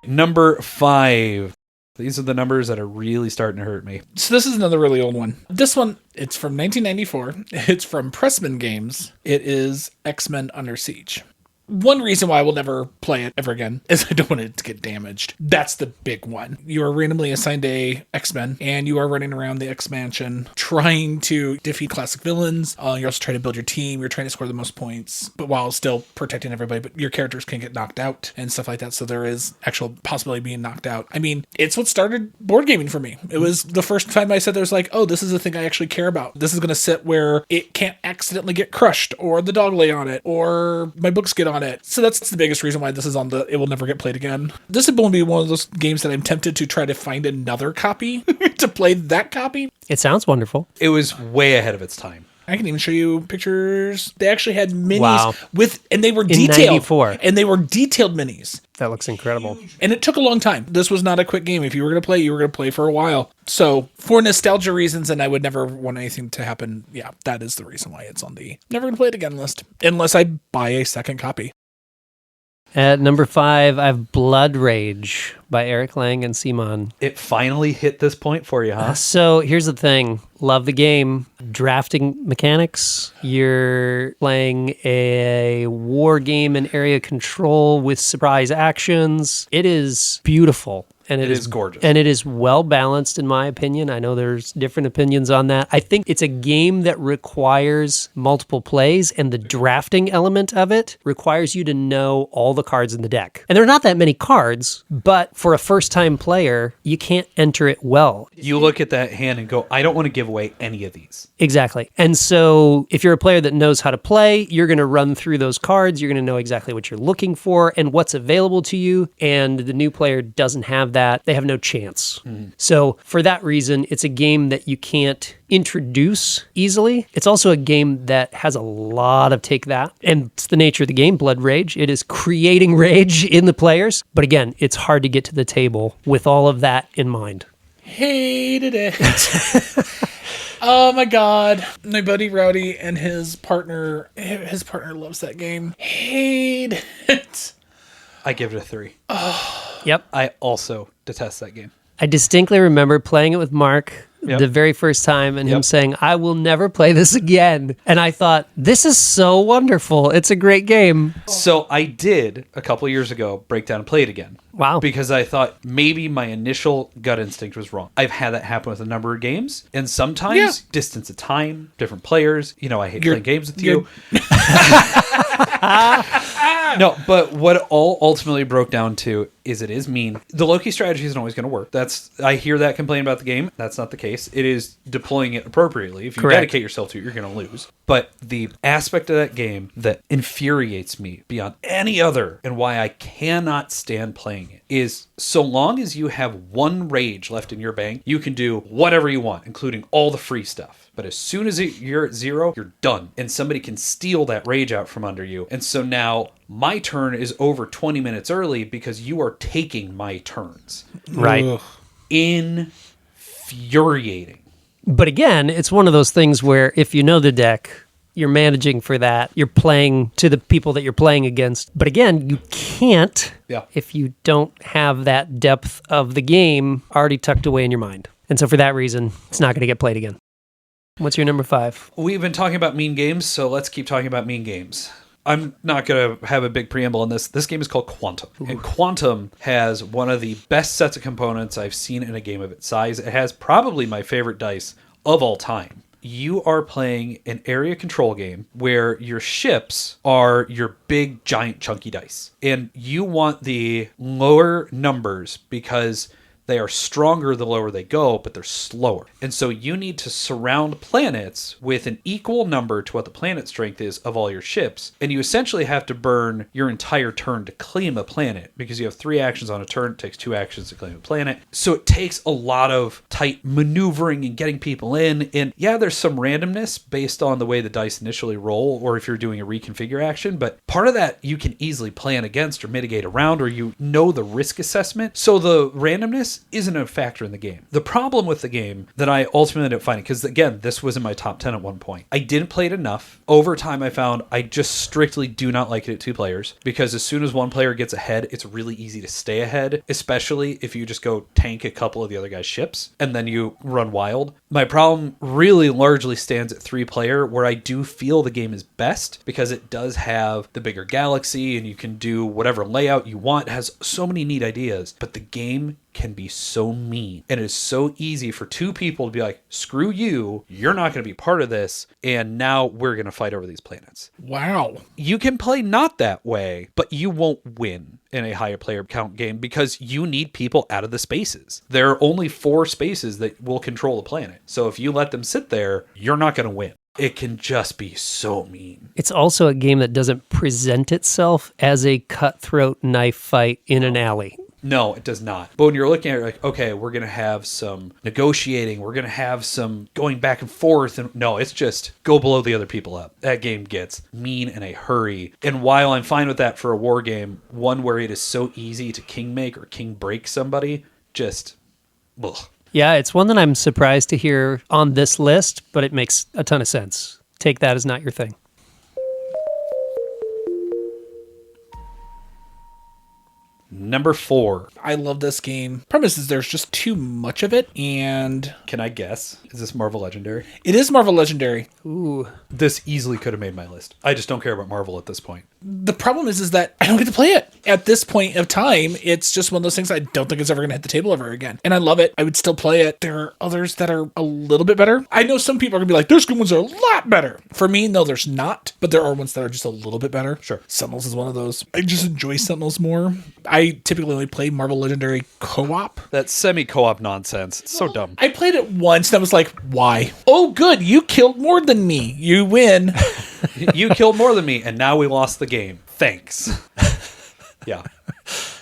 Number 5. These are the numbers that are really starting to hurt me. So this is another really old one. This one, it's from 1994. It's from Pressman Games. It is X-Men Under Siege. One reason why I will never play it ever again is I don't want it to get damaged. That's the big one. You are randomly assigned a X-Men, and you are running around the X-Mansion trying to defeat classic villains. You're also trying to build your team. You're trying to score the most points, but while still protecting everybody. But your characters can get knocked out and stuff like that, so there is actual possibility of being knocked out. I mean, it's what started board gaming for me. It was the first time I said there's like, oh, this is a thing I actually care about. This is going to sit where it can't accidentally get crushed, or the dog lay on it, or my books get on it. So that's the biggest reason why this is on the it will never get played again. This would be one of those games that I'm tempted to try to find another copy to play that copy. It sounds wonderful. It was way ahead of its time. I can even show you pictures. They actually had minis and they were In detailed. 94. And they were detailed minis. That looks incredible. And it took a long time. This was not a quick game. If you were going to play, you were going to play for a while. So for nostalgia reasons, and I would never want anything to happen, yeah, that is the reason why it's on the never going to play it again list. Unless I buy a second copy. At number 5, I have Blood Rage by Eric Lang and Simon. It finally hit this point for you, huh? So here's the thing. Love the game. Drafting mechanics. You're playing a war game in area control with surprise actions. It is beautiful. And it is gorgeous. And it is well balanced, in my opinion. I know there's different opinions on that. I think it's a game that requires multiple plays, and the drafting element of it requires you to know all the cards in the deck. And there are not that many cards, but for a first-time player, you can't enter it well. You look at that hand and go, I don't want to give away any of these. Exactly. And so if you're a player that knows how to play, you're going to run through those cards. You're going to know exactly what you're looking for and what's available to you. And the new player doesn't have that. They have no chance. So for that reason, it's a game that you can't introduce easily. It's also a game that has a lot of take that. And it's the nature of the game, Blood Rage. It is creating rage in the players. But again, it's hard to get to the table with all of that in mind. Hated it. Oh my god. My buddy Rowdy and his partner loves that game. Hate it. I give it a 3. Yep. I also detest that game. I distinctly remember playing it with Mark Yep. the very first time and him Yep. saying, I will never play this again. And I thought, this is so wonderful. It's a great game. So I did, a couple of years ago, break down and play it again. Wow. Because I thought maybe my initial gut instinct was wrong. I've had that happen with a number of games. And sometimes distance of time, different players. I hate playing games with you. No, but what it all ultimately broke down to is it is mean. The Loki strategy isn't always going to work. I hear that complaint about the game. That's not the case. It is deploying it appropriately. If you Correct. dedicate yourself to it, you're going to lose. But the aspect of that game that infuriates me beyond any other and why I cannot stand playing it is so long as you have one rage left in your bank, you can do whatever you want, including all the free stuff. But as soon as you're at 0, you're done. And somebody can steal that rage out from under you. And so now my turn is over 20 minutes early because you are taking my turns. Right. Ugh. Infuriating. But again, it's one of those things where if you know the deck, you're managing for that. You're playing to the people that you're playing against. But again, you can't if you don't have that depth of the game already tucked away in your mind. And so for that reason, it's not going to get played again. What's your number 5? We've been talking about mean games, so let's keep talking about mean games. I'm not going to have a big preamble on this. This game is called Quantum. And Quantum has one of the best sets of components I've seen in a game of its size. It has probably my favorite dice of all time. You are playing an area control game where your ships are your big, giant, chunky dice. And you want the lower numbers because they are stronger the lower they go, but they're slower. And so you need to surround planets with an equal number to what the planet strength is of all your ships. And you essentially have to burn your entire turn to claim a planet because you have 3 actions on a turn. It takes 2 actions to claim a planet. So it takes a lot of tight maneuvering and getting people in. And yeah, there's some randomness based on the way the dice initially roll or if you're doing a reconfigure action. But part of that you can easily plan against or mitigate around, or you know the risk assessment. So the randomness isn't a factor in the game. The problem with the game that I ultimately ended up finding, because again, this was in my top 10 at one point, I didn't play it enough. Over time, I found I just strictly do not like it at 2 players, because as soon as one player gets ahead, it's really easy to stay ahead, especially if you just go tank a couple of the other guy's ships, and then you run wild. My problem really largely stands at 3 player, where I do feel the game is best, because it does have the bigger galaxy, and you can do whatever layout you want. It has so many neat ideas, but the game can be so mean, and it is so easy for 2 people to be like, screw you, you're not going to be part of this, and now we're going to fight over these planets. Wow. You can play not that way, but you won't win in a higher player count game because you need people out of the spaces. There are only 4 spaces that will control the planet. So if you let them sit there, you're not going to win. It can just be so mean. It's also a game that doesn't present itself as a cutthroat knife fight in an alley. No, it does not. But when you're looking at it, like, okay, we're going to have some negotiating, we're going to have some going back and forth. And no, it's just go blow the other people up. That game gets mean in a hurry. And while I'm fine with that for a war game, one where it is so easy to king make or king break somebody, just, ugh. Yeah, it's one that I'm surprised to hear on this list, but it makes a ton of sense. Take that as not your thing. Number 4. I love this game. Premise is there's just too much of it, and Can I guess? Is this Marvel Legendary? it is Marvel Legendary. Ooh. This easily could have made my list. I just don't care about Marvel at this point. The problem is that I don't get to play it. At this point of time, it's just one of those things I don't think it's ever going to hit the table ever again. And I love it. I would still play it. There are others that are a little bit better. I know some people are going to be like, there's good ones that are a lot better. For me, no, there's not. But there are ones that are just a little bit better. Sure. Sentinels is one of those. I just enjoy Sentinels more. I typically only play Marvel Legendary co-op. That semi-co-op nonsense. It's so dumb. I played it once and I was like, why? Oh, good. You killed more than me. You win. You killed more than me, and now we lost the game. Thanks. Yeah.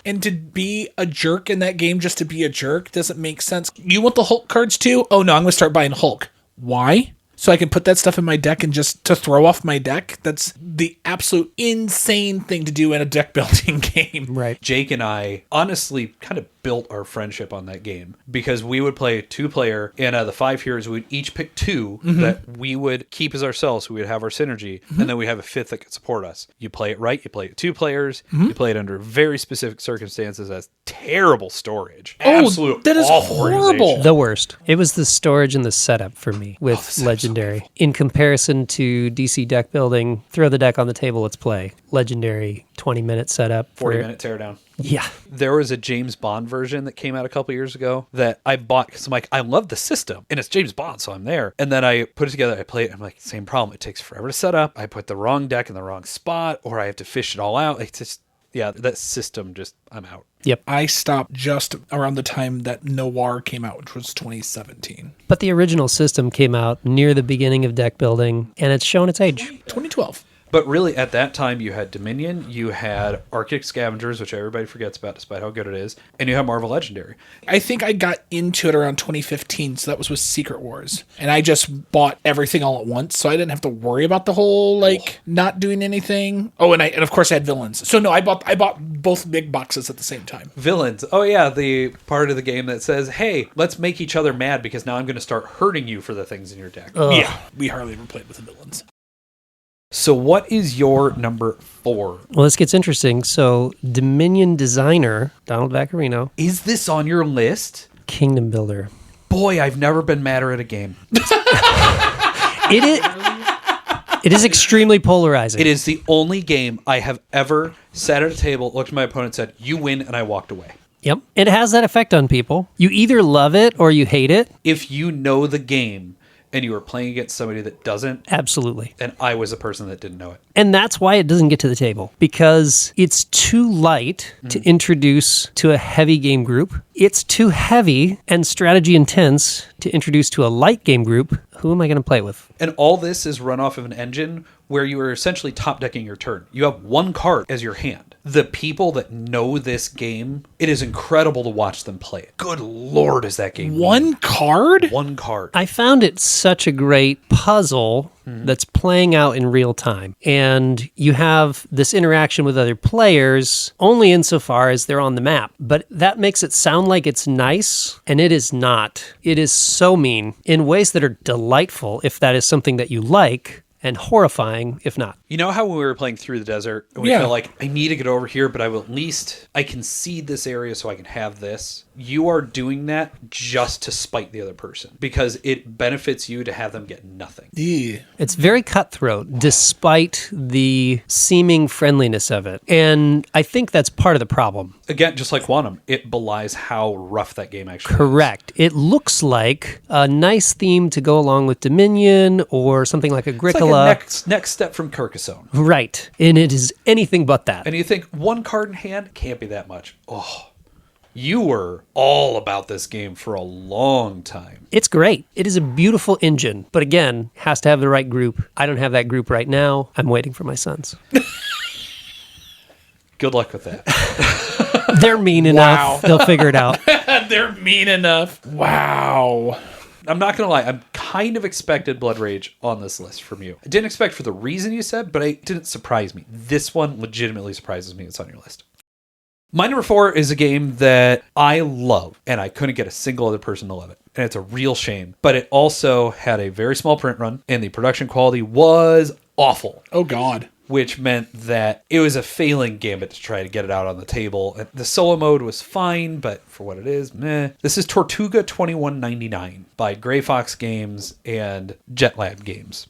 And to be a jerk in that game just to be a jerk doesn't make sense. You want the Hulk cards too? Oh no, I'm going to start buying Hulk. Why? So I can put that stuff in my deck and just to throw off my deck? That's the absolute insane thing to do in a deck building game. Right. Jake and I honestly kind of built our friendship on that game because we would play 2-player, and out of the 5 heroes, we'd each pick 2 that we would keep as ourselves. So we would have our synergy, and then we have a 5th that could support us. You play it right. You play it 2 players. You play it under very specific circumstances as terrible storage. Absolute that is awful horrible. organization. The worst. It was the storage and the setup for me with Legendary. In comparison to DC deck building, throw the deck on the table, let's play. Legendary, 20-minute setup. 40-minute teardown. Yeah. There was a James Bond version that came out a couple years ago that I bought because I'm like, I love the system and it's James Bond, so I'm there. And then I put it together, I play it, and I'm like, same problem. It takes forever to set up. I put the wrong deck in the wrong spot, or I have to fish it all out. It's just, yeah, that system just, I'm out. Yep. I stopped just around the time that Noir came out, which was 2017. But the original system came out near the beginning of deck building, and it's shown its age. 2012. But really, at that time, you had Dominion, you had Arctic Scavengers, which everybody forgets about despite how good it is, and you have Marvel Legendary. I think I got into it around 2015, so that was with Secret Wars. And I just bought everything all at once, so I didn't have to worry about the whole, not doing anything. Oh, and of course I had Villains. So no, I bought both big boxes at the same time. Villains. Oh, yeah, the part of the game that says, hey, let's make each other mad because now I'm going to start hurting you for the things in your deck. Yeah, we hardly ever played with the Villains. So what is your number 4? Well, this gets interesting. So, Dominion designer, Donald Vaccarino, Is this on your list? Kingdom Builder. Boy, I've never been madder at a game. It is extremely polarizing. It is the only game I have ever sat at a table, looked at my opponent, said, you win, and I walked away. Yep. It has that effect on people. You either love it or you hate it. If you know the game and you are playing against somebody that doesn't, Absolutely. and I was a person that didn't know it. And that's why it doesn't get to the table, because it's too light to introduce to a heavy game group. It's too heavy and strategy intense to introduce to a light game group. Who am I going to play with? And all this is run off of an engine where you are essentially top decking your turn. You have one card as your hand. The people that know this game, it is incredible to watch them play it. Good Lord, is that game One card? One card. I found it such a great puzzle that's playing out in real time. And you have this interaction with other players only insofar as they're on the map. But that makes it sound like it's nice, and it is not. It is so mean in ways that are delightful if that is something that you like, and horrifying if not. You know how when we were playing Through the Desert, and we felt like, I need to get over here, but I will at least, I can seed this area so I can have this. You are doing that just to spite the other person, because it benefits you to have them get nothing. Yeah. It's very cutthroat, despite the seeming friendliness of it. And I think that's part of the problem. Again, just like Quantum, it belies how rough that game actually is. Correct. It looks like a nice theme to go along with Dominion or something like Agricola. It's like a next step from Carcassonne. Right. And it is anything but that. And you think, one card in hand can't be that much. Oh, you were all about this game for a long time. It's great. It is a beautiful engine. But again, has to have the right group. I don't have that group right now. I'm waiting for my sons. Good luck with that. They're mean enough. They'll figure it out. They're mean enough. Wow. I'm not going to lie. I'm kind of expected Blood Rage on this list from you. I didn't expect for the reason you said, but it didn't surprise me. This one legitimately surprises me. It's on your list. My number 4 is a game that I love, and I couldn't get a single other person to love it. And it's a real shame. But it also had a very small print run, and the production quality was awful. Oh, God. Which meant that it was a failing gambit to try to get it out on the table. The solo mode was fine, but for what it is, meh. This is Tortuga 2199 by Gray Fox Games and Jetlab Games.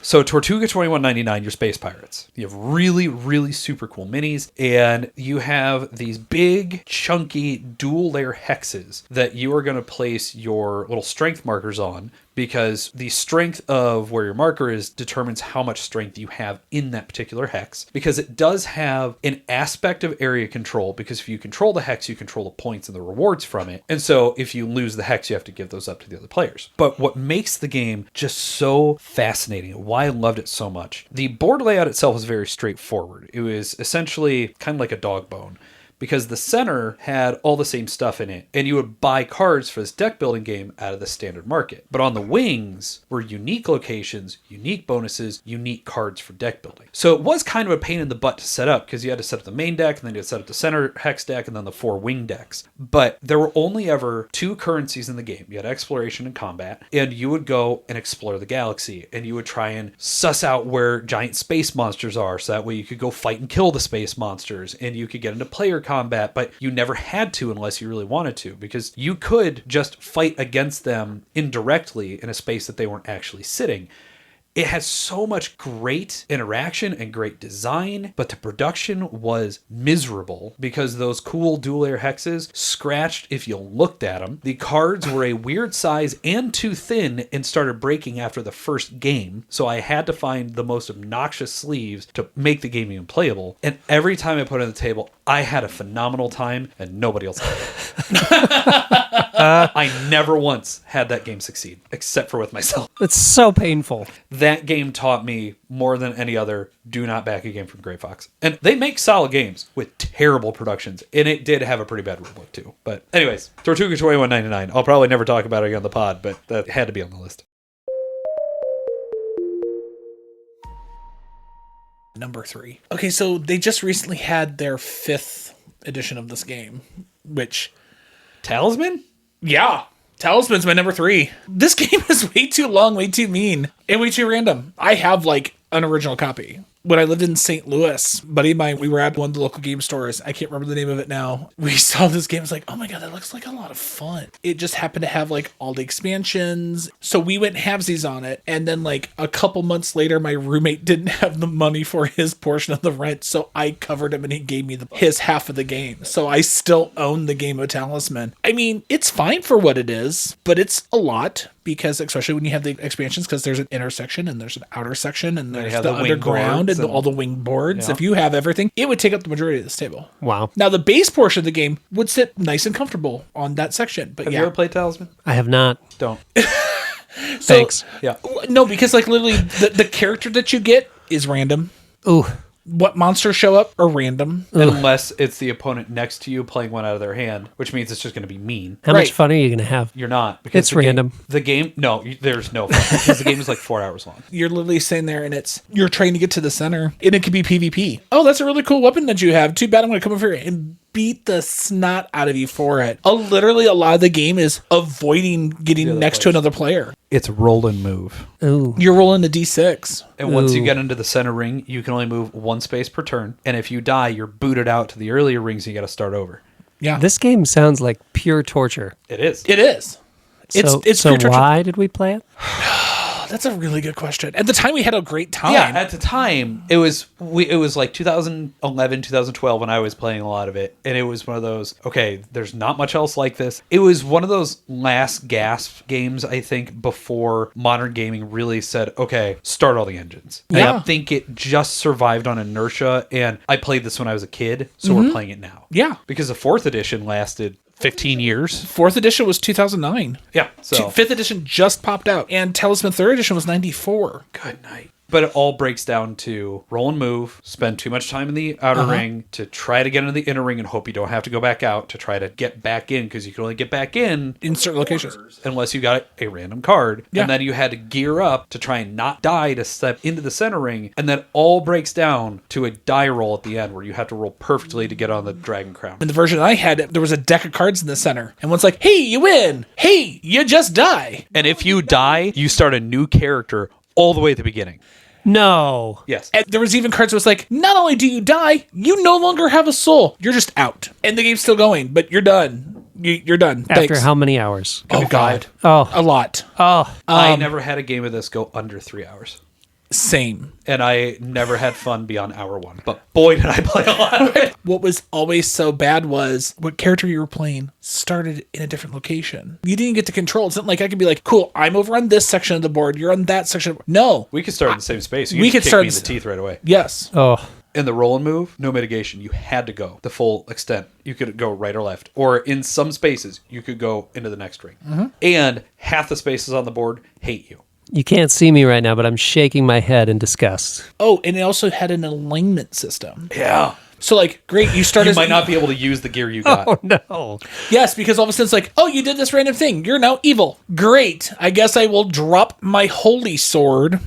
So Tortuga 2199, you're space pirates. You have really, really super cool minis, and you have these big, chunky, dual layer hexes that you are going to place your little strength markers on, because the strength of where your marker is determines how much strength you have in that particular hex, because it does have an aspect of area control, because if you control the hex, you control the points and the rewards from it. And so if you lose the hex, you have to give those up to the other players. But what makes the game just so fascinating, why I loved it so much, the board layout itself was very straightforward. It was essentially kind of like a dog bone, because the center had all the same stuff in it, and you would buy cards for this deck building game out of the standard market. But on the wings were unique locations, unique bonuses, unique cards for deck building. So it was kind of a pain in the butt to set up, because you had to set up the main deck, and then you had to set up the center hex deck, and then the 4 wing decks. But there were only ever 2 currencies in the game. You had exploration and combat, and you would go and explore the galaxy, and you would try and suss out where giant space monsters are, so that way you could go fight and kill the space monsters, and you could get into player combat, but you never had to unless you really wanted to, because you could just fight against them indirectly in a space that they weren't actually sitting. It has so much great interaction and great design, but the production was miserable because those cool dual layer hexes scratched if you looked at them. The cards were a weird size and too thin and started breaking after the first game, so I had to find the most obnoxious sleeves to make the game even playable. And every time I put it on the table, I had a phenomenal time and nobody else had. I never once had that game succeed, except for with myself. It's so painful. That game taught me more than any other, do not back a game from Grey Fox. And they make solid games with terrible productions, and it did have a pretty bad rulebook too. But anyways, Tortuga 2199. I'll probably never talk about it again on the pod, but that had to be on the list. Number 3. Okay, so they just recently had their 5th edition of this game, which... Talisman? Yeah. Talisman's my number 3. This game is way too long, way too mean, and way too random. I have, like, an original copy. When I lived in St. Louis, buddy of mine, we were at one of the local game stores. I can't remember the name of it now. We saw this game. I was like, oh my God, that looks like a lot of fun. It just happened to have like all the expansions. So we went halvesies on it. And then like a couple months later, my roommate didn't have the money for his portion of the rent. So I covered him and he gave me his half of the game. So I still own the game of Talisman. I mean, it's fine for what it is, but it's a lot. Because especially when you have the expansions, because there's an inner section and there's an outer section and there's the underground and all the wing boards. Yeah. If you have everything, it would take up the majority of this table. Wow. Now the base portion of the game would sit nice and comfortable on that section. But have you ever played Talisman? I have not. Don't. Thanks. Yeah. No, because like literally the character that you get is random. Ooh. What monsters show up are random. Unless it's the opponent next to you playing one out of their hand, which means it's just going to be mean. How much fun are you going to have? You're not. Because it's random. No, there's no fun. Because the game is like 4 hours long. You're literally sitting there and you're trying to get to the center and it could be PvP. Oh, that's a really cool weapon that you have. Too bad I'm going to come over here and beat the snot out of you for it. Literally a lot of the game is avoiding getting next to another player. It's roll and move. Ooh. You're rolling a D6. And once you get into the center ring, you can only move 1 space per turn. And if you die, you're booted out to the earlier rings and you got to start over. Yeah. This game sounds like pure torture. It is. It is. It's so why did we play it? That's a really good question. At the time, we had a great time. Yeah, at the time, it was like 2011, 2012 when I was playing a lot of it. And it was one of those, okay, there's not much else like this. It was one of those last gasp games, I think, before modern gaming really said, okay, start all the engines. Yeah. I think it just survived on inertia. And I played this when I was a kid, so we're playing it now. Yeah. Because the 4th edition lasted 15 years. 4th edition was 2009. Yeah. So 5th edition just popped out. And Talisman 3rd edition was 94. Good night. But it all breaks down to roll and move, spend too much time in the outer ring to try to get into the inner ring and hope you don't have to go back out to try to get back in, because you can only get back in certain locations unless you got a random card. Yeah. And then you had to gear up to try and not die to step into the center ring. And then all breaks down to a die roll at the end where you have to roll perfectly to get on the dragon crown. In the version I had, there was a deck of cards in the center. And one's like, hey, you win. Hey, you just die. And if you die, you start a new character all the way at the beginning. No. Yes. And there was even cards that was like, not only do you die, you no longer have a soul. You're just out. And the game's still going, but you're done. You're done. After Thanks. how many hours? Oh, God. Oh. A lot. Oh. I never had a game of this go under 3 hours. Same. And I never had fun beyond hour 1. But boy, did I play a lot of it. What was always so bad was what character you were playing started in a different location. You didn't get to control. It's not like I could be like, cool, I'm over on this section of the board. You're on that section. No. We could start in the same space. You we could could kick me start in the teeth right away. Yes. Oh. In the roll and move, no mitigation. You had to go the full extent. You could go right or left. Or in some spaces, you could go into the next ring. And half the spaces on the board hate you. You can't see me right now, but I'm shaking my head in disgust. Oh, and it also had an alignment system. Yeah. So, like, great, you start You as... might not be able to use the gear you got. Oh, no. Yes, because all of a sudden it's like, oh, you did this random thing. You're now evil. Great. I guess I will drop my holy sword.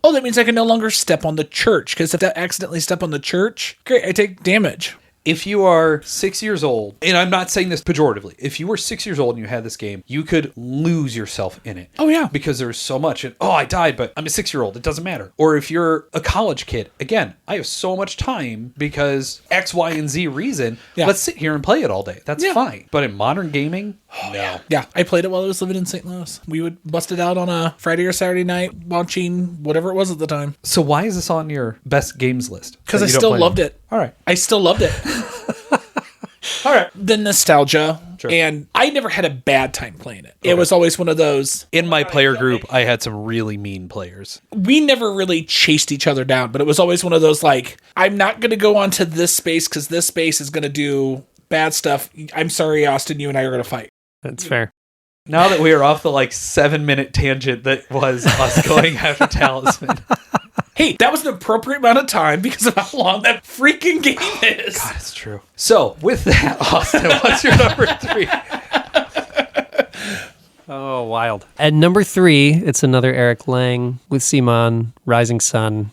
Oh, that means I can no longer step on the church, because if I accidentally step on the church, great, I take damage. If you are 6 years old, and I'm not saying this pejoratively, if you were 6 years old and you had this game, you could lose yourself in it. Oh, yeah. Because there's so much. And, oh, I died, but I'm a 6-year-old. It doesn't matter. Or if you're a college kid, again, I have so much time because X, Y, and Z reason. Yeah. Let's sit here and play it all day. That's fine. But in modern gaming, no. Yeah, I played it while I was living in St. Louis. We would bust it out on a Friday or Saturday night watching whatever it was at the time. So why is this on your best games list? Because I still loved it. All right. I still loved it. All right. The nostalgia. Sure. And I never had a bad time playing it. It was always one of those. In my player group, I had some really mean players. We never really chased each other down, but it was always one of those like, I'm not going to go onto this space because this space is going to do bad stuff. I'm sorry, Austin, you and I are going to fight. That's fair. Now that we are off the 7-minute tangent that was us going after Talisman. Hey, that was an appropriate amount of time because of how long that freaking game is. God, it's true. So, with that, Austin, what's your number 3? Oh, wild. At number 3, it's another Eric Lang with Simon, Rising Sun.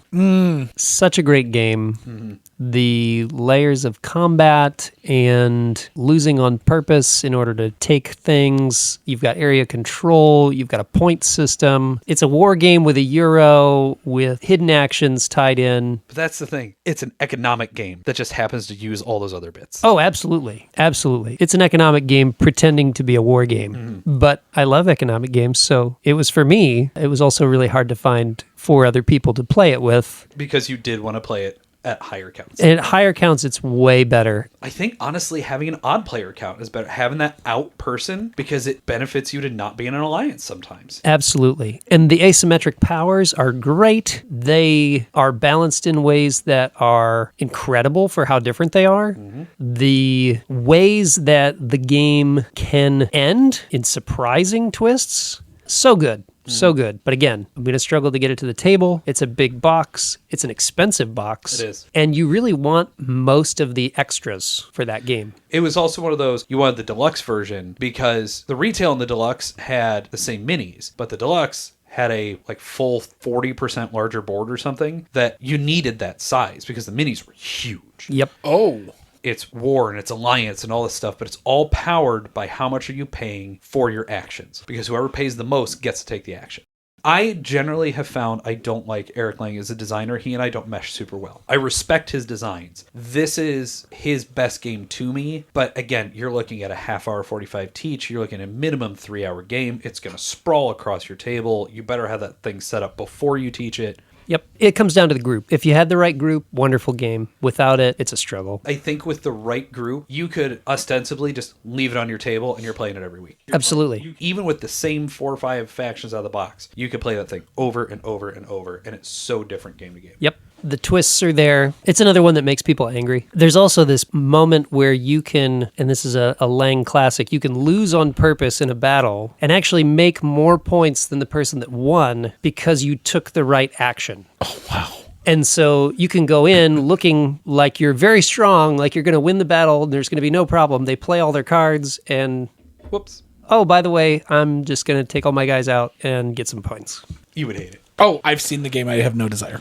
Such a great game. Mm-hmm. The layers of combat and losing on purpose in order to take things. You've got area control. You've got a point system. It's a war game with a euro with hidden actions tied in. But that's the thing. It's an economic game that just happens to use all those other bits. Oh, absolutely. Absolutely. It's an economic game pretending to be a war game. Mm-hmm. But I love economic games, so it was for me. It was also really hard to find 4 other people to play it with. Because you did want to play it at higher counts. And at higher counts, it's way better. I think, honestly, having an odd player count is better. Having that out person, because it benefits you to not be in an alliance sometimes. Absolutely. And the asymmetric powers are great. They are balanced in ways that are incredible for how different they are. Mm-hmm. The ways that the game can end in surprising twists, so good. So good. But again, I'm going to struggle to get it to the table. It's a big box. It's an expensive box. It is. And you really want most of the extras for that game. It was also one of those, you wanted the deluxe version because the retail in the deluxe had the same minis, but the deluxe had a full 40% larger board or something that you needed that size because the minis were huge. Yep. Oh. It's war and it's alliance and all this stuff, but it's all powered by how much are you paying for your actions, because whoever pays the most gets to take the action. I generally have found I don't like Eric Lang as a designer. He and I don't mesh super well. I respect his designs. This is his best game to me, but again, you're looking at a half hour 45 teach. You're looking at a minimum 3-hour game. It's going to sprawl across your table. You better have that thing set up before you teach it. Yep. It comes down to the group. If you had the right group, wonderful game. Without it, it's a struggle. I think with the right group, you could ostensibly just leave it on your table and you're playing it every week. Absolutely. Even with the same 4 or 5 factions out of the box, you could play that thing over and over and over, and it's so different game to game. Yep. The twists are there. It's another one that makes people angry. There's also this moment where you can, and this is a Lang classic, you can lose on purpose in a battle and actually make more points than the person that won because you took the right action. Oh, wow. And so you can go in looking like you're very strong, like you're going to win the battle, and there's going to be no problem. They play all their cards, and whoops. Oh, by the way, I'm just going to take all my guys out and get some points. You would hate it. Oh, I've seen the game. I have no desire.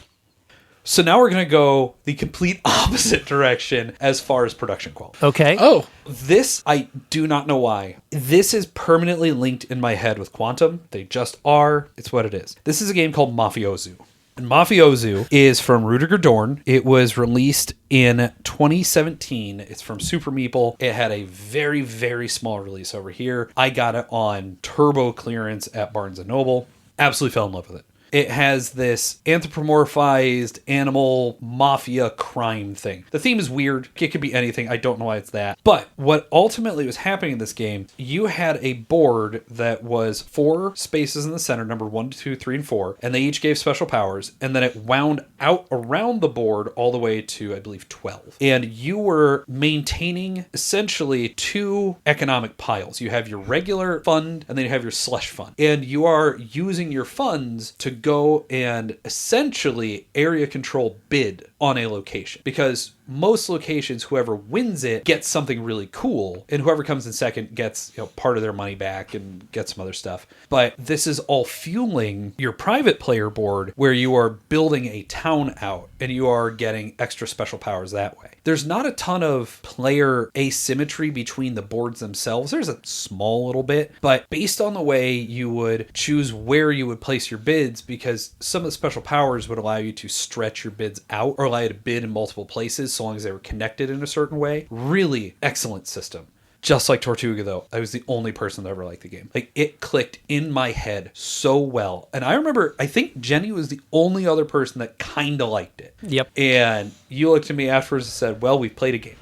So now we're going to go the complete opposite direction as far as production quality. Okay. Oh. This, I do not know why. This is permanently linked in my head with Quantum. They just are. It's what it is. This is a game called Mafiozoo. And Mafiozoo is from Rudiger Dorn. It was released in 2017. It's from Super Meeple. It had a very, very small release over here. I got it on turbo clearance at Barnes & Noble. Absolutely fell in love with it. It has this anthropomorphized animal mafia crime thing. The theme is weird. It could be anything. I don't know why it's that. But what ultimately was happening in this game, you had a board that was 4 spaces in the center, number 1, 2, 3, and 4, and they each gave special powers, and then it wound out around the board all the way to, I believe, 12. And you were maintaining essentially 2 economic piles. You have your regular fund, and then you have your slush fund. And you are using your funds to go and essentially area control bid on a location, because most locations, whoever wins it gets something really cool, and whoever comes in second gets, part of their money back and gets some other stuff. But this is all fueling your private player board, where you are building a town out and you are getting extra special powers that way. There's not a ton of player asymmetry between the boards themselves. There's a small little bit, but based on the way you would choose where you would place your bids, because some of the special powers would allow you to stretch your bids out or allow you to bid in multiple places so long as they were connected in a certain way. Really excellent system. Just like Tortuga, though, I was the only person that ever liked the game. Like, it clicked in my head so well. And I remember, I think Jenny was the only other person that kind of liked it. Yep. And you looked at me afterwards and said, well, we've played a game.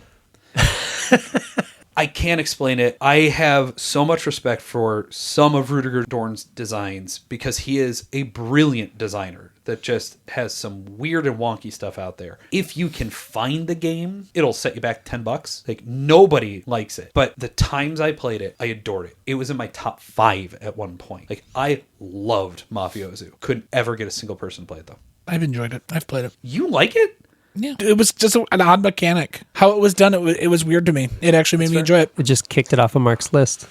I can't explain it. I have so much respect for some of Rudiger Dorn's designs, because he is a brilliant designer that just has some weird and wonky stuff out there. If you can find the game, it'll set you back $10. Like, nobody likes it. But the times I played it, I adored it. It was in my top 5 at one point. Like, I loved Mafiozoo. Couldn't ever get a single person to play it, though. I've enjoyed it. I've played it. You like it? Yeah, it was just an odd mechanic. How it was done, it was weird to me. It actually made me enjoy it. It just kicked it off of Mark's list.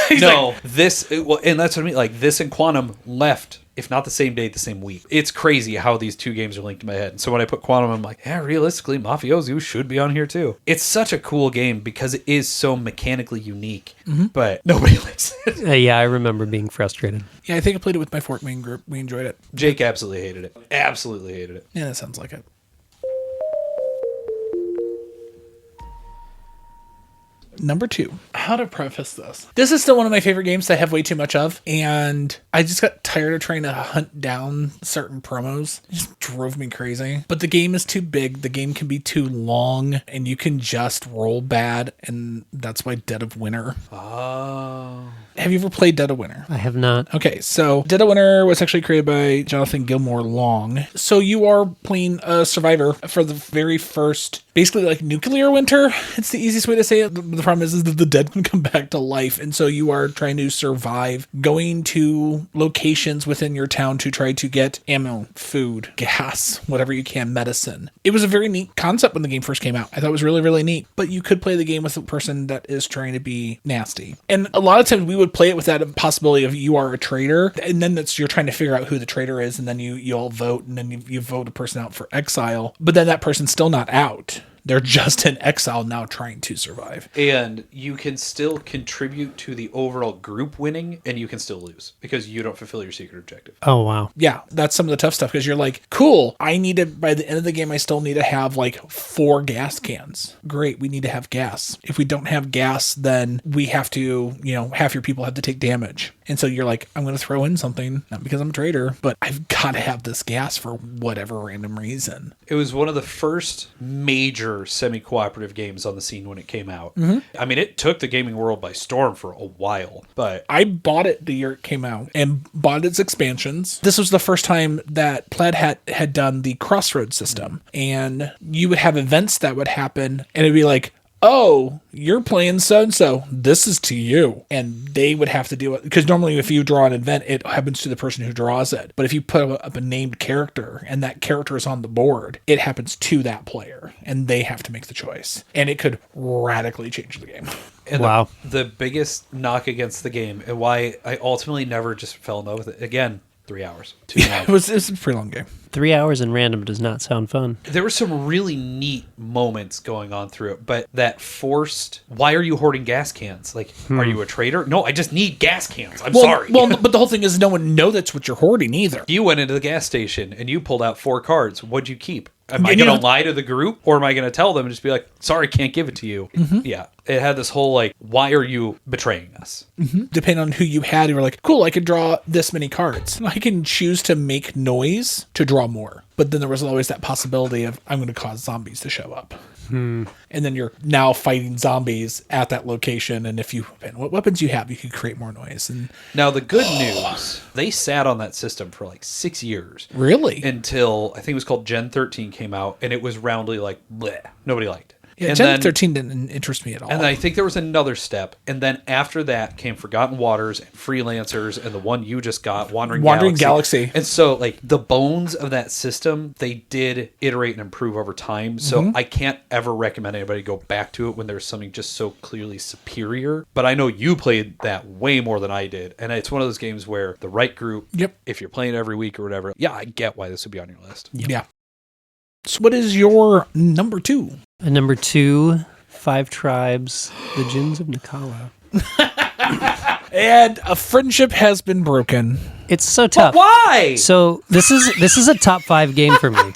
No, and that's what I mean. Like, this and Quantum left, if not the same day, the same week. It's crazy how these two games are linked in my head. And so when I put Quantum, I'm like, yeah, realistically, Mafiozoo should be on here too. It's such a cool game because it is so mechanically unique, but nobody likes it. Yeah, I remember being frustrated. Yeah, I think I played it with my Fort Main group. We enjoyed it. Jake absolutely hated it. Absolutely hated it. Yeah, that sounds like it. Number 2. How to preface this. This is still one of my favorite games that I have way too much of, and I just got tired of trying to hunt down certain promos. It just drove me crazy. But the game is too big, the game can be too long, and you can just roll bad, and that's why Dead of Winter. Oh. Have you ever played Dead of Winter? I have not. Okay, so Dead of Winter was actually created by Jonathan Gilmore Long. So you are playing a survivor for the very first, basically like nuclear winter. It's the easiest way to say it. The problem is that the dead can come back to life. And so you are trying to survive, going to locations within your town to try to get ammo, food, gas, whatever you can, medicine. It was a very neat concept when the game first came out. I thought it was really, really neat. But you could play the game with a person that is trying to be nasty. And a lot of times we would play it with that possibility of you are a traitor, and then you're trying to figure out who the traitor is, and then you all vote, and then you vote a person out for exile, but then that person's still not out. They're just in exile now trying to survive. And you can still contribute to the overall group winning, and you can still lose because you don't fulfill your secret objective. Oh, wow. Yeah, that's some of the tough stuff, because you're like, cool, I need to, by the end of the game, I still need to have like 4 gas cans. Great, we need to have gas. If we don't have gas, then we have to, half your people have to take damage. And so you're like, I'm going to throw in something, not because I'm a traitor, but I've got to have this gas for whatever random reason. It was one of the first major semi-cooperative games on the scene when it came out. Mm-hmm. I mean, it took the gaming world by storm for a while, but I bought it the year it came out and bought its expansions. This was the first time that Plaid Hat had done the Crossroads system, and you would have events that would happen, and it'd be like, oh, you're playing so-and-so, this is to you. And they would have to deal with, because normally if you draw an event, it happens to the person who draws it. But if you put up a named character and that character is on the board, it happens to that player and they have to make the choice. And it could radically change the game. And wow. The biggest knock against the game, and why I ultimately never just fell in love with it, again, 3 hours. It was a pretty long game. 3 hours in random does not sound fun. There were some really neat moments going on through it, but that forced, why are you hoarding gas cans? Like, are you a traitor? No, I just need gas cans. I'm sorry. Well, but the whole thing is no one knows that's what you're hoarding either. You went into the gas station and you pulled out 4 cards. What'd you keep? Am I going to lie to the group, or am I going to tell them and just be like, sorry, can't give it to you? Mm-hmm. Yeah. It had this whole, like, why are you betraying us? Mm-hmm. Depending on who you had, you were like, cool, I could draw this many cards. I can choose to make noise to draw more. But then there was always that possibility of, I'm going to cause zombies to show up. And then you're now fighting zombies at that location. And if you, what weapons you have, you can create more noise. And now the good news, they sat on that system for like 6 years. Really? Until I think it was called Gen 13 came out, and it was roundly like, bleh. Nobody liked it. Yeah, And Gen then- 13 didn't interest me at all. And I think there was another step. And then after that came Forgotten Waters and Freelancers and the one you just got, Wandering Galaxy. And so, like, the bones of that system, they did iterate and improve over time. So I can't ever recommend anybody go back to it when there's something just so clearly superior. But I know you played that way more than I did. And it's one of those games where the right group, Yep. if you're playing every week or whatever, yeah, I get why this would be on your list. Yeah. So what is your number 2? And number 2, Five Tribes, The Gins of Nikala. And a friendship has been broken. It's so tough. Why? So this is a top 5 game for me,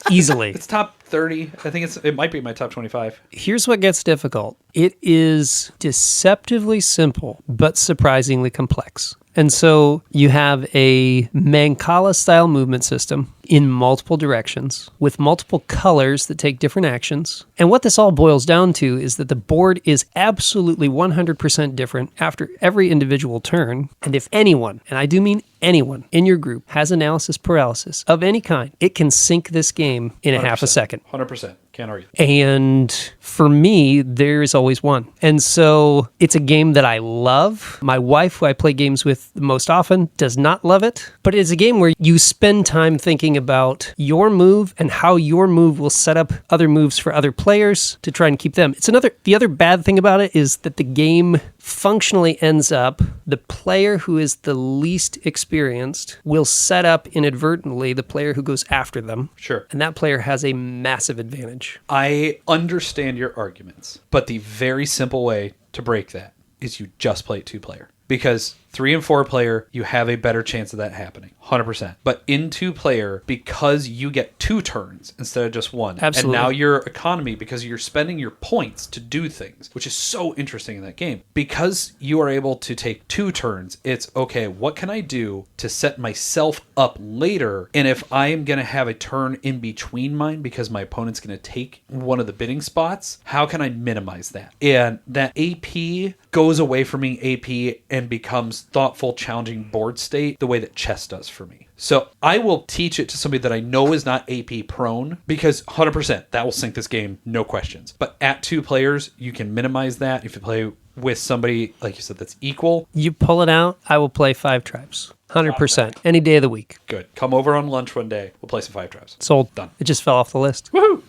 easily. It's top 30. I think it might be my top 25. Here's what gets difficult. It is deceptively simple, but surprisingly complex. And so you have a Mancala-style movement system in multiple directions with multiple colors that take different actions. And what this all boils down to is that the board is absolutely 100% different after every individual turn. And if anyone, and I do mean anyone, in your group has analysis paralysis of any kind, it can sink this game in a half a second. 100%. Can't argue. And for me, there is always one. And so it's a game that I love. My wife, who I play games with the most often, does not love it. But it's a game where you spend time thinking about your move and how your move will set up other moves for other players to try and keep them. The other bad thing about it is that the game functionally ends up the player who is the least experienced will set up inadvertently the player who goes after them. Sure. And that player has a massive advantage. I understand your arguments, but the very simple way to break that is you just play it 2-player. Because 3 and 4 player, you have a better chance of that happening. 100%. But in 2-player, because you get 2 turns instead of just 1. Absolutely. And now your economy, because you're spending your points to do things, which is so interesting in that game. Because you are able to take 2 turns, it's, okay, what can I do to set myself up later? And if I am going to have a turn in between mine because my opponent's going to take one of the bidding spots, how can I minimize that? And that AP goes away from being AP and becomes thoughtful, challenging board state the way that chess does for me. So I will teach it to somebody that I know is not AP prone because 100% that will sink this game, no questions. But at 2 players, you can minimize that if you play with somebody, like you said, that's equal. You pull it out, I will play Five Tribes. 100%. Any day of the week. Good. Come over on lunch one day. We'll play some Five Tribes. Sold. Done. It just fell off the list. Woohoo!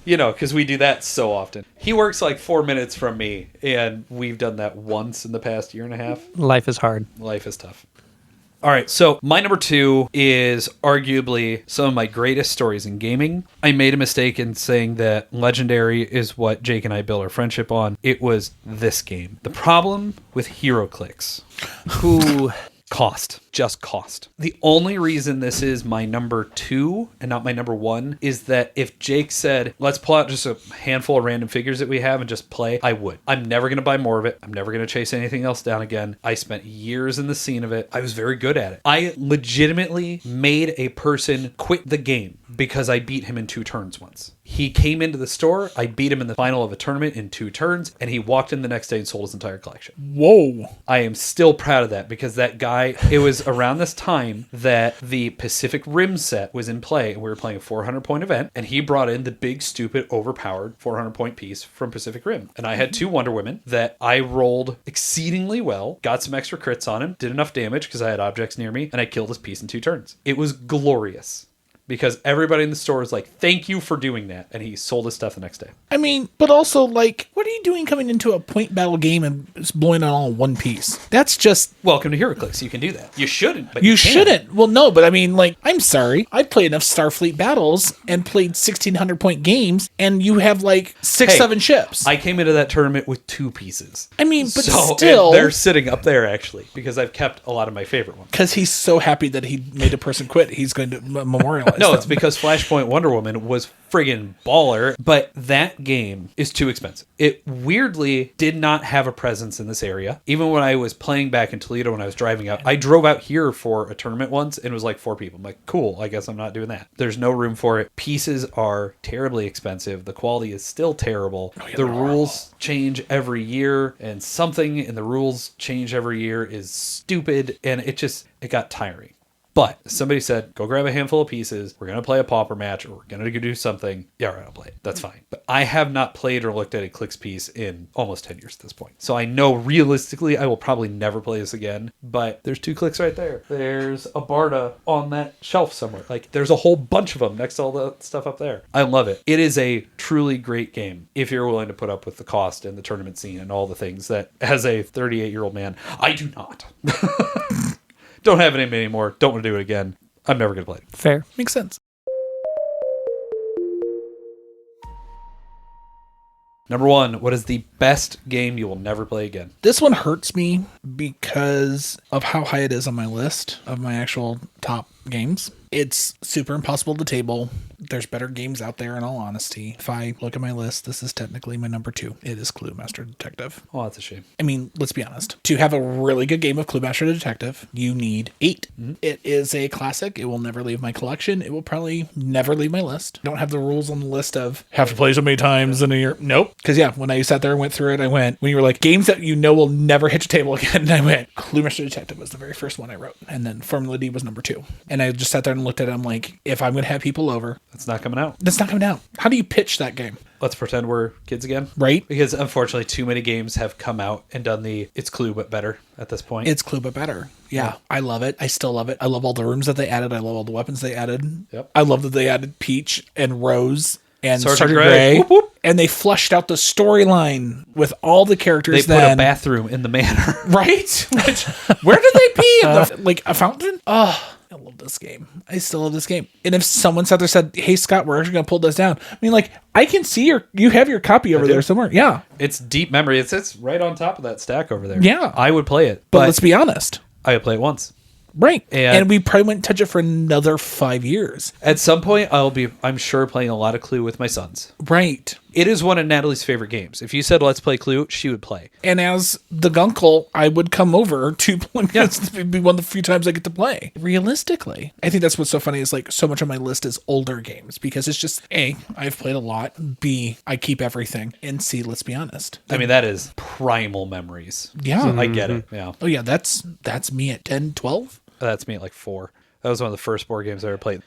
You know, because we do that so often. He works like 4 minutes from me, and we've done that once in the past year and a half. Life is hard. Life is tough. All right, so my number 2 is arguably some of my greatest stories in gaming. I made a mistake in saying that Legendary is what Jake and I built our friendship on. It was this game. The problem with HeroClix, who cost. Just cost. The only reason this is my number 2 and not my number 1 is that if Jake said, let's pull out just a handful of random figures that we have and just play, I would. I'm never going to buy more of it. I'm never going to chase anything else down again. I spent years in the scene of it. I was very good at it. I legitimately made a person quit the game because I beat him in 2 turns once. He came into the store, I beat him in the final of a tournament in 2 turns, and he walked in the next day and sold his entire collection. Whoa. I am still proud of that because that guy, it was around this time that the Pacific Rim set was in play and we were playing a 400-point event, and he brought in the big, stupid, overpowered 400-point piece from Pacific Rim. And I had 2 Wonder Women that I rolled exceedingly well, got some extra crits on him, did enough damage because I had objects near me, and I killed his piece in 2 turns. It was glorious. Because everybody in the store is like, thank you for doing that. And he sold his stuff the next day. I mean, but also, like, what are you doing coming into a point battle game and just blowing it all in one piece? That's just... Welcome to HeroClix. You can do that. You shouldn't, but you can. shouldn't. Well, no, but I mean, like, I'm sorry. I played enough Starfleet battles and played 1,600-point games, and you have, like, 7 ships. I came into that tournament with 2 pieces. I mean, but so, still... they're sitting up there, actually, because I've kept a lot of my favorite ones. Because he's so happy that he made a person quit, he's going to memorialize No, them. it's because Flashpoint Wonder Woman was friggin' baller, but that game is too expensive. It weirdly did not have a presence in this area. Even when I was playing back in Toledo when I was driving out, I drove out here for a tournament once and it was like 4 people. I'm like, cool, I guess I'm not doing that. There's no room for it. Pieces are terribly expensive. The quality is still terrible. The rules change every year, and something in the rules change every year is stupid, and it got tiring. But somebody said, go grab a handful of pieces. We're going to play a pauper match, or we're going to go do something. Yeah, all right, I'll play it. That's fine. But I have not played or looked at a Clix piece in almost 10 years at this point. So I know realistically I will probably never play this again. But there's 2 Clix right there. There's a Barda on that shelf somewhere. Like, there's a whole bunch of them next to all the stuff up there. I love it. It is a truly great game if you're willing to put up with the cost and the tournament scene and all the things that, as a 38-year-old man, I do not. Don't have it in me anymore. Don't want to do it again. I'm never going to play it. Fair. Makes sense. Number 1, what is the best game you will never play again? This one hurts me because of how high it is on my list of my actual top games. It's super impossible to table. There's better games out there, in all honesty. If I look at my list, this is technically my number 2. It is Clue Master Detective. Oh, that's a shame. I mean, let's be honest. To have a really good game of Clue Master Detective, you need 8. Mm-hmm. It is a classic. It will never leave my collection. It will probably never leave my list. I don't have the rules on the list of have to play so many times in a year. Nope. Because yeah, when I sat there and went through it, I went, when you were like, games that you know will never hit your table again, and I went, Clue Master Detective was the very first one I wrote. And then Formula D was number 2. And I just sat there and looked at it. I'm like, if I'm going to have people over, That's not coming out. that's not coming out. How do you pitch that game? Let's pretend we're kids again. Right? Because unfortunately, too many games have come out and done the it's Clue but better at this point. It's Clue but better. Yeah, I love it. I still love it. I love all the rooms that they added. I love all the weapons they added. Yep. I love that they added Peach and Rose and Sergeant Sergeant Grey. Grey. Whoop, whoop. And they flushed out the storyline with all the characters. They put a bathroom in the manor. Right? Which, where did they pee? In the, like a fountain? Oh, I love this game. I still love this game. And if someone sat there and said, hey, Scott, we're actually going to pull this down. I mean, like, I can see you have your copy over there somewhere. Yeah. It's deep memory. It's right on top of that stack over there. Yeah. I would play it. But let's be honest. I would play it once. Right. And we probably wouldn't touch it for another 5 years. At some point, I'm sure, playing a lot of Clue with my sons. Right. It is one of Natalie's favorite games. If you said, let's play Clue, she would play. And as the gunkle, I would come over to play. Yeah. It'd be one of the few times I get to play. Realistically, I think that's what's so funny is like so much on my list is older games because it's just A, I've played a lot. B, I keep everything. And C, let's be honest. I mean, that is primal memories. Yeah. So I get it. Yeah. Oh, yeah. That's me at 10, 12. That's me at like 4. That was one of the first board games I ever played.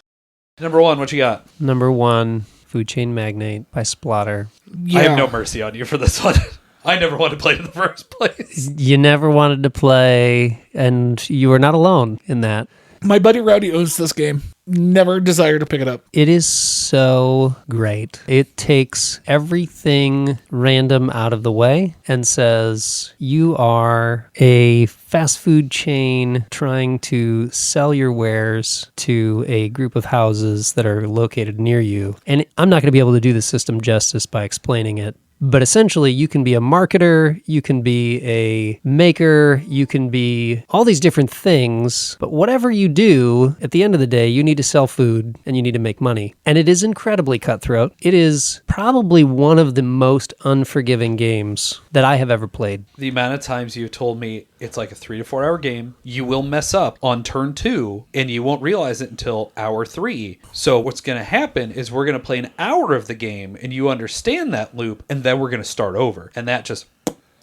Number 1, what you got? Number 1, Food Chain Magnate by Splatter. Yeah. I have no mercy on you for this one. I never wanted to play it in the first place. You never wanted to play, and you were not alone in that. My buddy Rowdy owns this game. Never desired to pick it up. It is so great. It takes everything random out of the way and says, you are a fast food chain trying to sell your wares to a group of houses that are located near you. And I'm not going to be able to do the system justice by explaining it. But essentially, you can be a marketer, you can be a maker, you can be all these different things. But whatever you do, at the end of the day, you need to sell food and you need to make money. And it is incredibly cutthroat. It is probably one of the most unforgiving games that I have ever played. The amount of times you've told me it's like a 3 to 4 hour game, you will mess up on turn 2 and you won't realize it until hour 3. So what's going to happen is we're going to play an hour of the game and you understand that loop and then we're going to start over. And that just,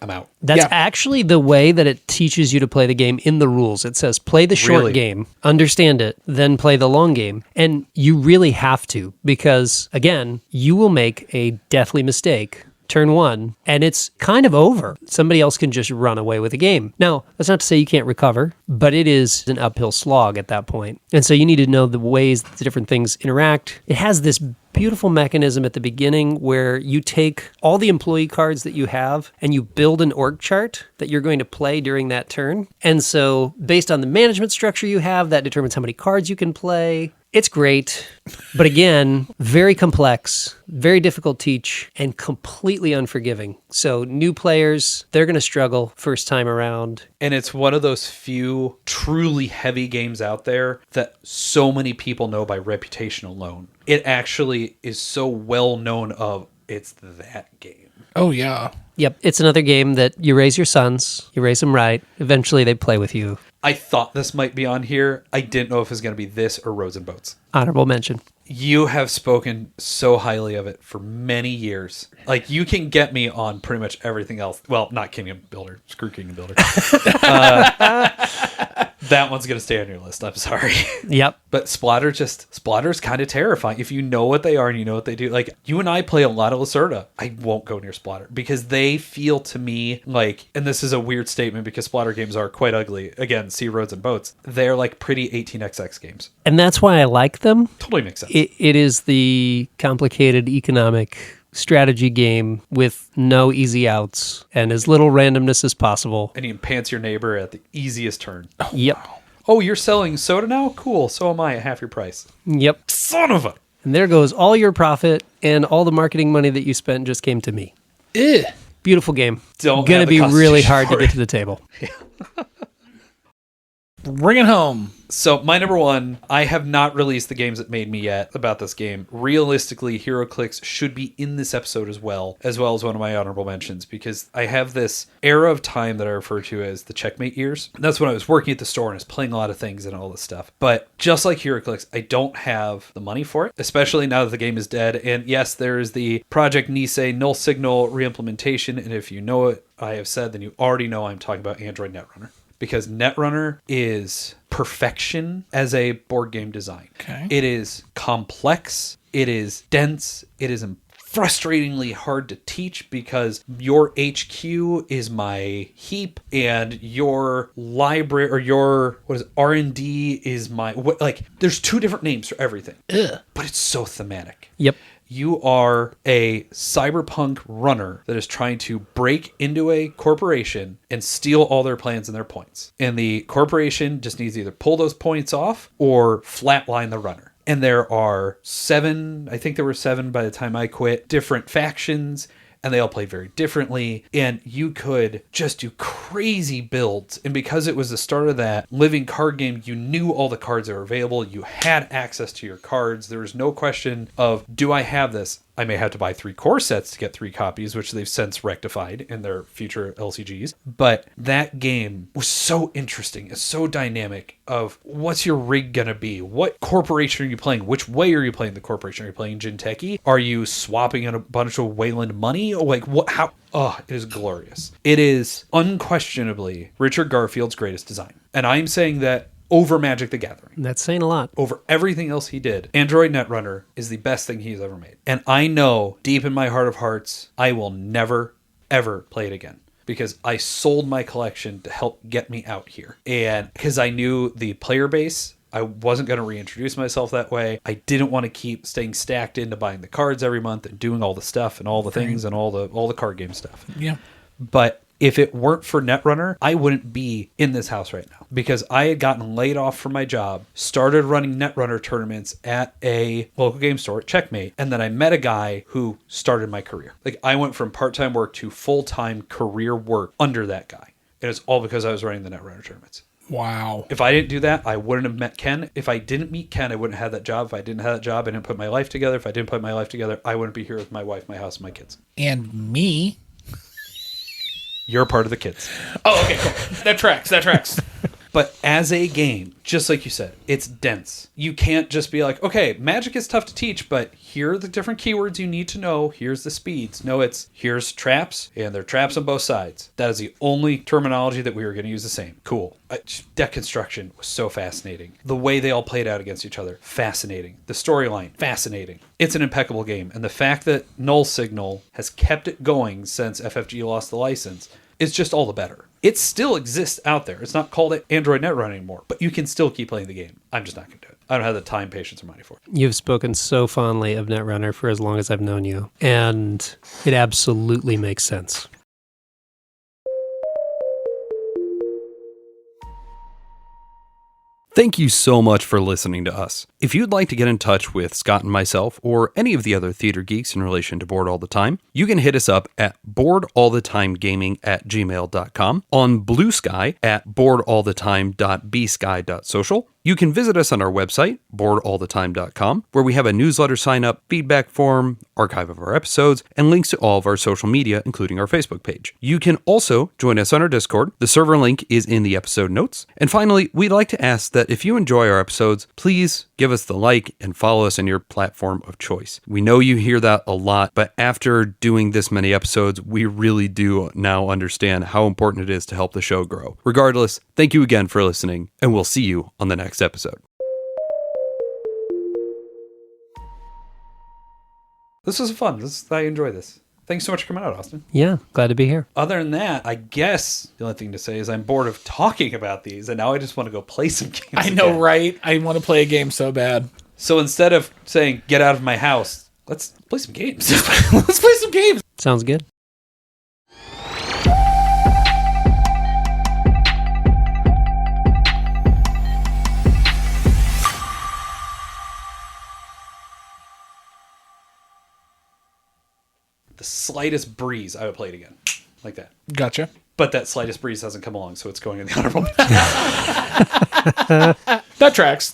I'm out. That's actually the way that it teaches you to play the game in the rules. It says play the short game, understand it, then play the long game. And you really have to because, again, you will make a deathly mistake turn 1, and it's kind of over. Somebody else can just run away with the game. Now, that's not to say you can't recover, but it is an uphill slog at that point. And so you need to know the ways that the different things interact. It has this beautiful mechanism at the beginning where you take all the employee cards that you have and you build an org chart that you're going to play during that turn. And so based on the management structure you have, that determines how many cards you can play. It's great, but again, very complex, very difficult to teach, and completely unforgiving. So new players, they're going to struggle first time around. And it's one of those few truly heavy games out there that so many people know by reputation alone. It actually is so well known of it's that game. Oh, yeah. Yep, it's another game that you raise your sons, you raise them right, eventually they play with you. I thought this might be on here. I didn't know if it was going to be this or Roads and Boats. Honorable mention. You have spoken so highly of it for many years. Like, you can get me on pretty much everything else. Well, not Kingdom Builder. Screw Kingdom Builder. That That one's going to stay on your list. I'm sorry. Yep. But Splatter's kind of terrifying. If you know what they are and you know what they do. Like, you and I play a lot of Lacerda. I won't go near Splatter because they feel to me like, and this is a weird statement because Splatter games are quite ugly. Again, Sea Roads and Boats. They're like pretty 18xx games. And that's why I like them. Totally makes sense. It is the complicated economic strategy game with no easy outs and as little randomness as possible. And you can pants your neighbor at the easiest turn. Yep. Wow. Oh, you're selling soda now? Cool. So am I at half your price. Yep. Son of a... And there goes all your profit, and all the marketing money that you spent just came to me. Ugh. Beautiful game. Don't Gonna have the be really constitution hard to for get it. to the table. Bring it home. So my number one, I have not released the games that made me yet about this game. Realistically, HeroClix should be in this episode as well as one of my honorable mentions, because I have this era of time that I refer to as the checkmate years. And that's when I was working at the store and I was playing a lot of things and all this stuff. But just like HeroClix, I don't have the money for it, especially now that the game is dead. And yes, there is the Project Nisei Null Signal reimplementation. And if you know what I have said, then you already know I'm talking about Android Netrunner. Because Netrunner is perfection as a board game design. Okay. It is complex. It is dense. It is frustratingly hard to teach because your HQ is my heap and your library or your R&D is my there's two different names for everything. Ugh. But it's so thematic. Yep. You are a cyberpunk runner that is trying to break into a corporation and steal all their plans and their points. And the corporation just needs to either pull those points off or flatline the runner. And there are 7, I think there were 7 by the time I quit, different factions, and they all play very differently. And you could just do crazy builds. And because it was the start of that living card game, you knew all the cards that were available. You had access to your cards. There was no question of, do I have this? I may have to buy 3 core sets to get 3 copies, which they've since rectified in their future LCGs. But that game was so interesting. It's so dynamic of what's your rig going to be? What corporation are you playing? Which way are you playing the corporation? Are you playing Jinteki? Are you swapping in a bunch of Wayland money? Or like what? How? Oh, it is glorious. It is unquestionably Richard Garfield's greatest design. And I'm saying that over Magic the Gathering. That's saying a lot. Over everything else he did, Android Netrunner is the best thing he's ever made. And I know, deep in my heart of hearts, I will never, ever play it again. Because I sold my collection to help get me out here. And because I knew the player base, I wasn't going to reintroduce myself that way. I didn't want to keep staying stacked into buying the cards every month and doing all the stuff and all the things and all the card game stuff. Yeah. But if it weren't for Netrunner, I wouldn't be in this house right now because I had gotten laid off from my job, started running Netrunner tournaments at a local game store, Checkmate, and then I met a guy who started my career. Like, I went from part-time work to full-time career work under that guy. And it's all because I was running the Netrunner tournaments. Wow. If I didn't do that, I wouldn't have met Ken. If I didn't meet Ken, I wouldn't have that job. If I didn't have that job, I didn't put my life together. If I didn't put my life together, I wouldn't be here with my wife, my house, and my kids. And me. You're part of the kids. Oh, okay, cool. That tracks. But as a game, just like you said, it's dense. You can't just be like, okay, Magic is tough to teach, but here are the different keywords you need to know. Here's the speeds. No, here's traps, and there are traps on both sides. That is the only terminology that we were going to use the same. Cool. Deck construction was so fascinating. The way they all played out against each other, fascinating. The storyline, fascinating. It's an impeccable game. And the fact that Null Signal has kept it going since FFG lost the license is just all the better. It still exists out there. It's not called Android Netrunner anymore, but you can still keep playing the game. I'm just not going to do it. I don't have the time, patience, or money for it. You've spoken so fondly of Netrunner for as long as I've known you, and it absolutely makes sense. Thank you so much for listening to us. If you'd like to get in touch with Scott and myself or any of the other theater geeks in relation to Board All the Time, you can hit us up at boardallthetimegaming@gmail.com, on Blue Sky at boardallthetime.bsky.social. You can visit us on our website, boardallthetime.com, where we have a newsletter sign-up, feedback form, archive of our episodes, and links to all of our social media, including our Facebook page. You can also join us on our Discord. The server link is in the episode notes. And finally, we'd like to ask that if you enjoy our episodes, please give us the like and follow us on your platform of choice. We know you hear that a lot, but after doing this many episodes, we really do now understand how important it is to help the show grow. Regardless, Thank you again for listening, and we'll see you on the next episode. This was fun. I enjoy this. Thanks so much for coming out, Austin. Yeah, glad to be here. Other than that, I guess the only thing to say is I'm bored of talking about these, and now I just want to go play some games. I know, again. right? I want to play a game so bad. So instead of saying, get out of my house, let's play some games. Let's play some games. Sounds good. The slightest breeze, I would play it again. Like that. Gotcha. But that slightest breeze hasn't come along, so it's going in the honorable. That tracks.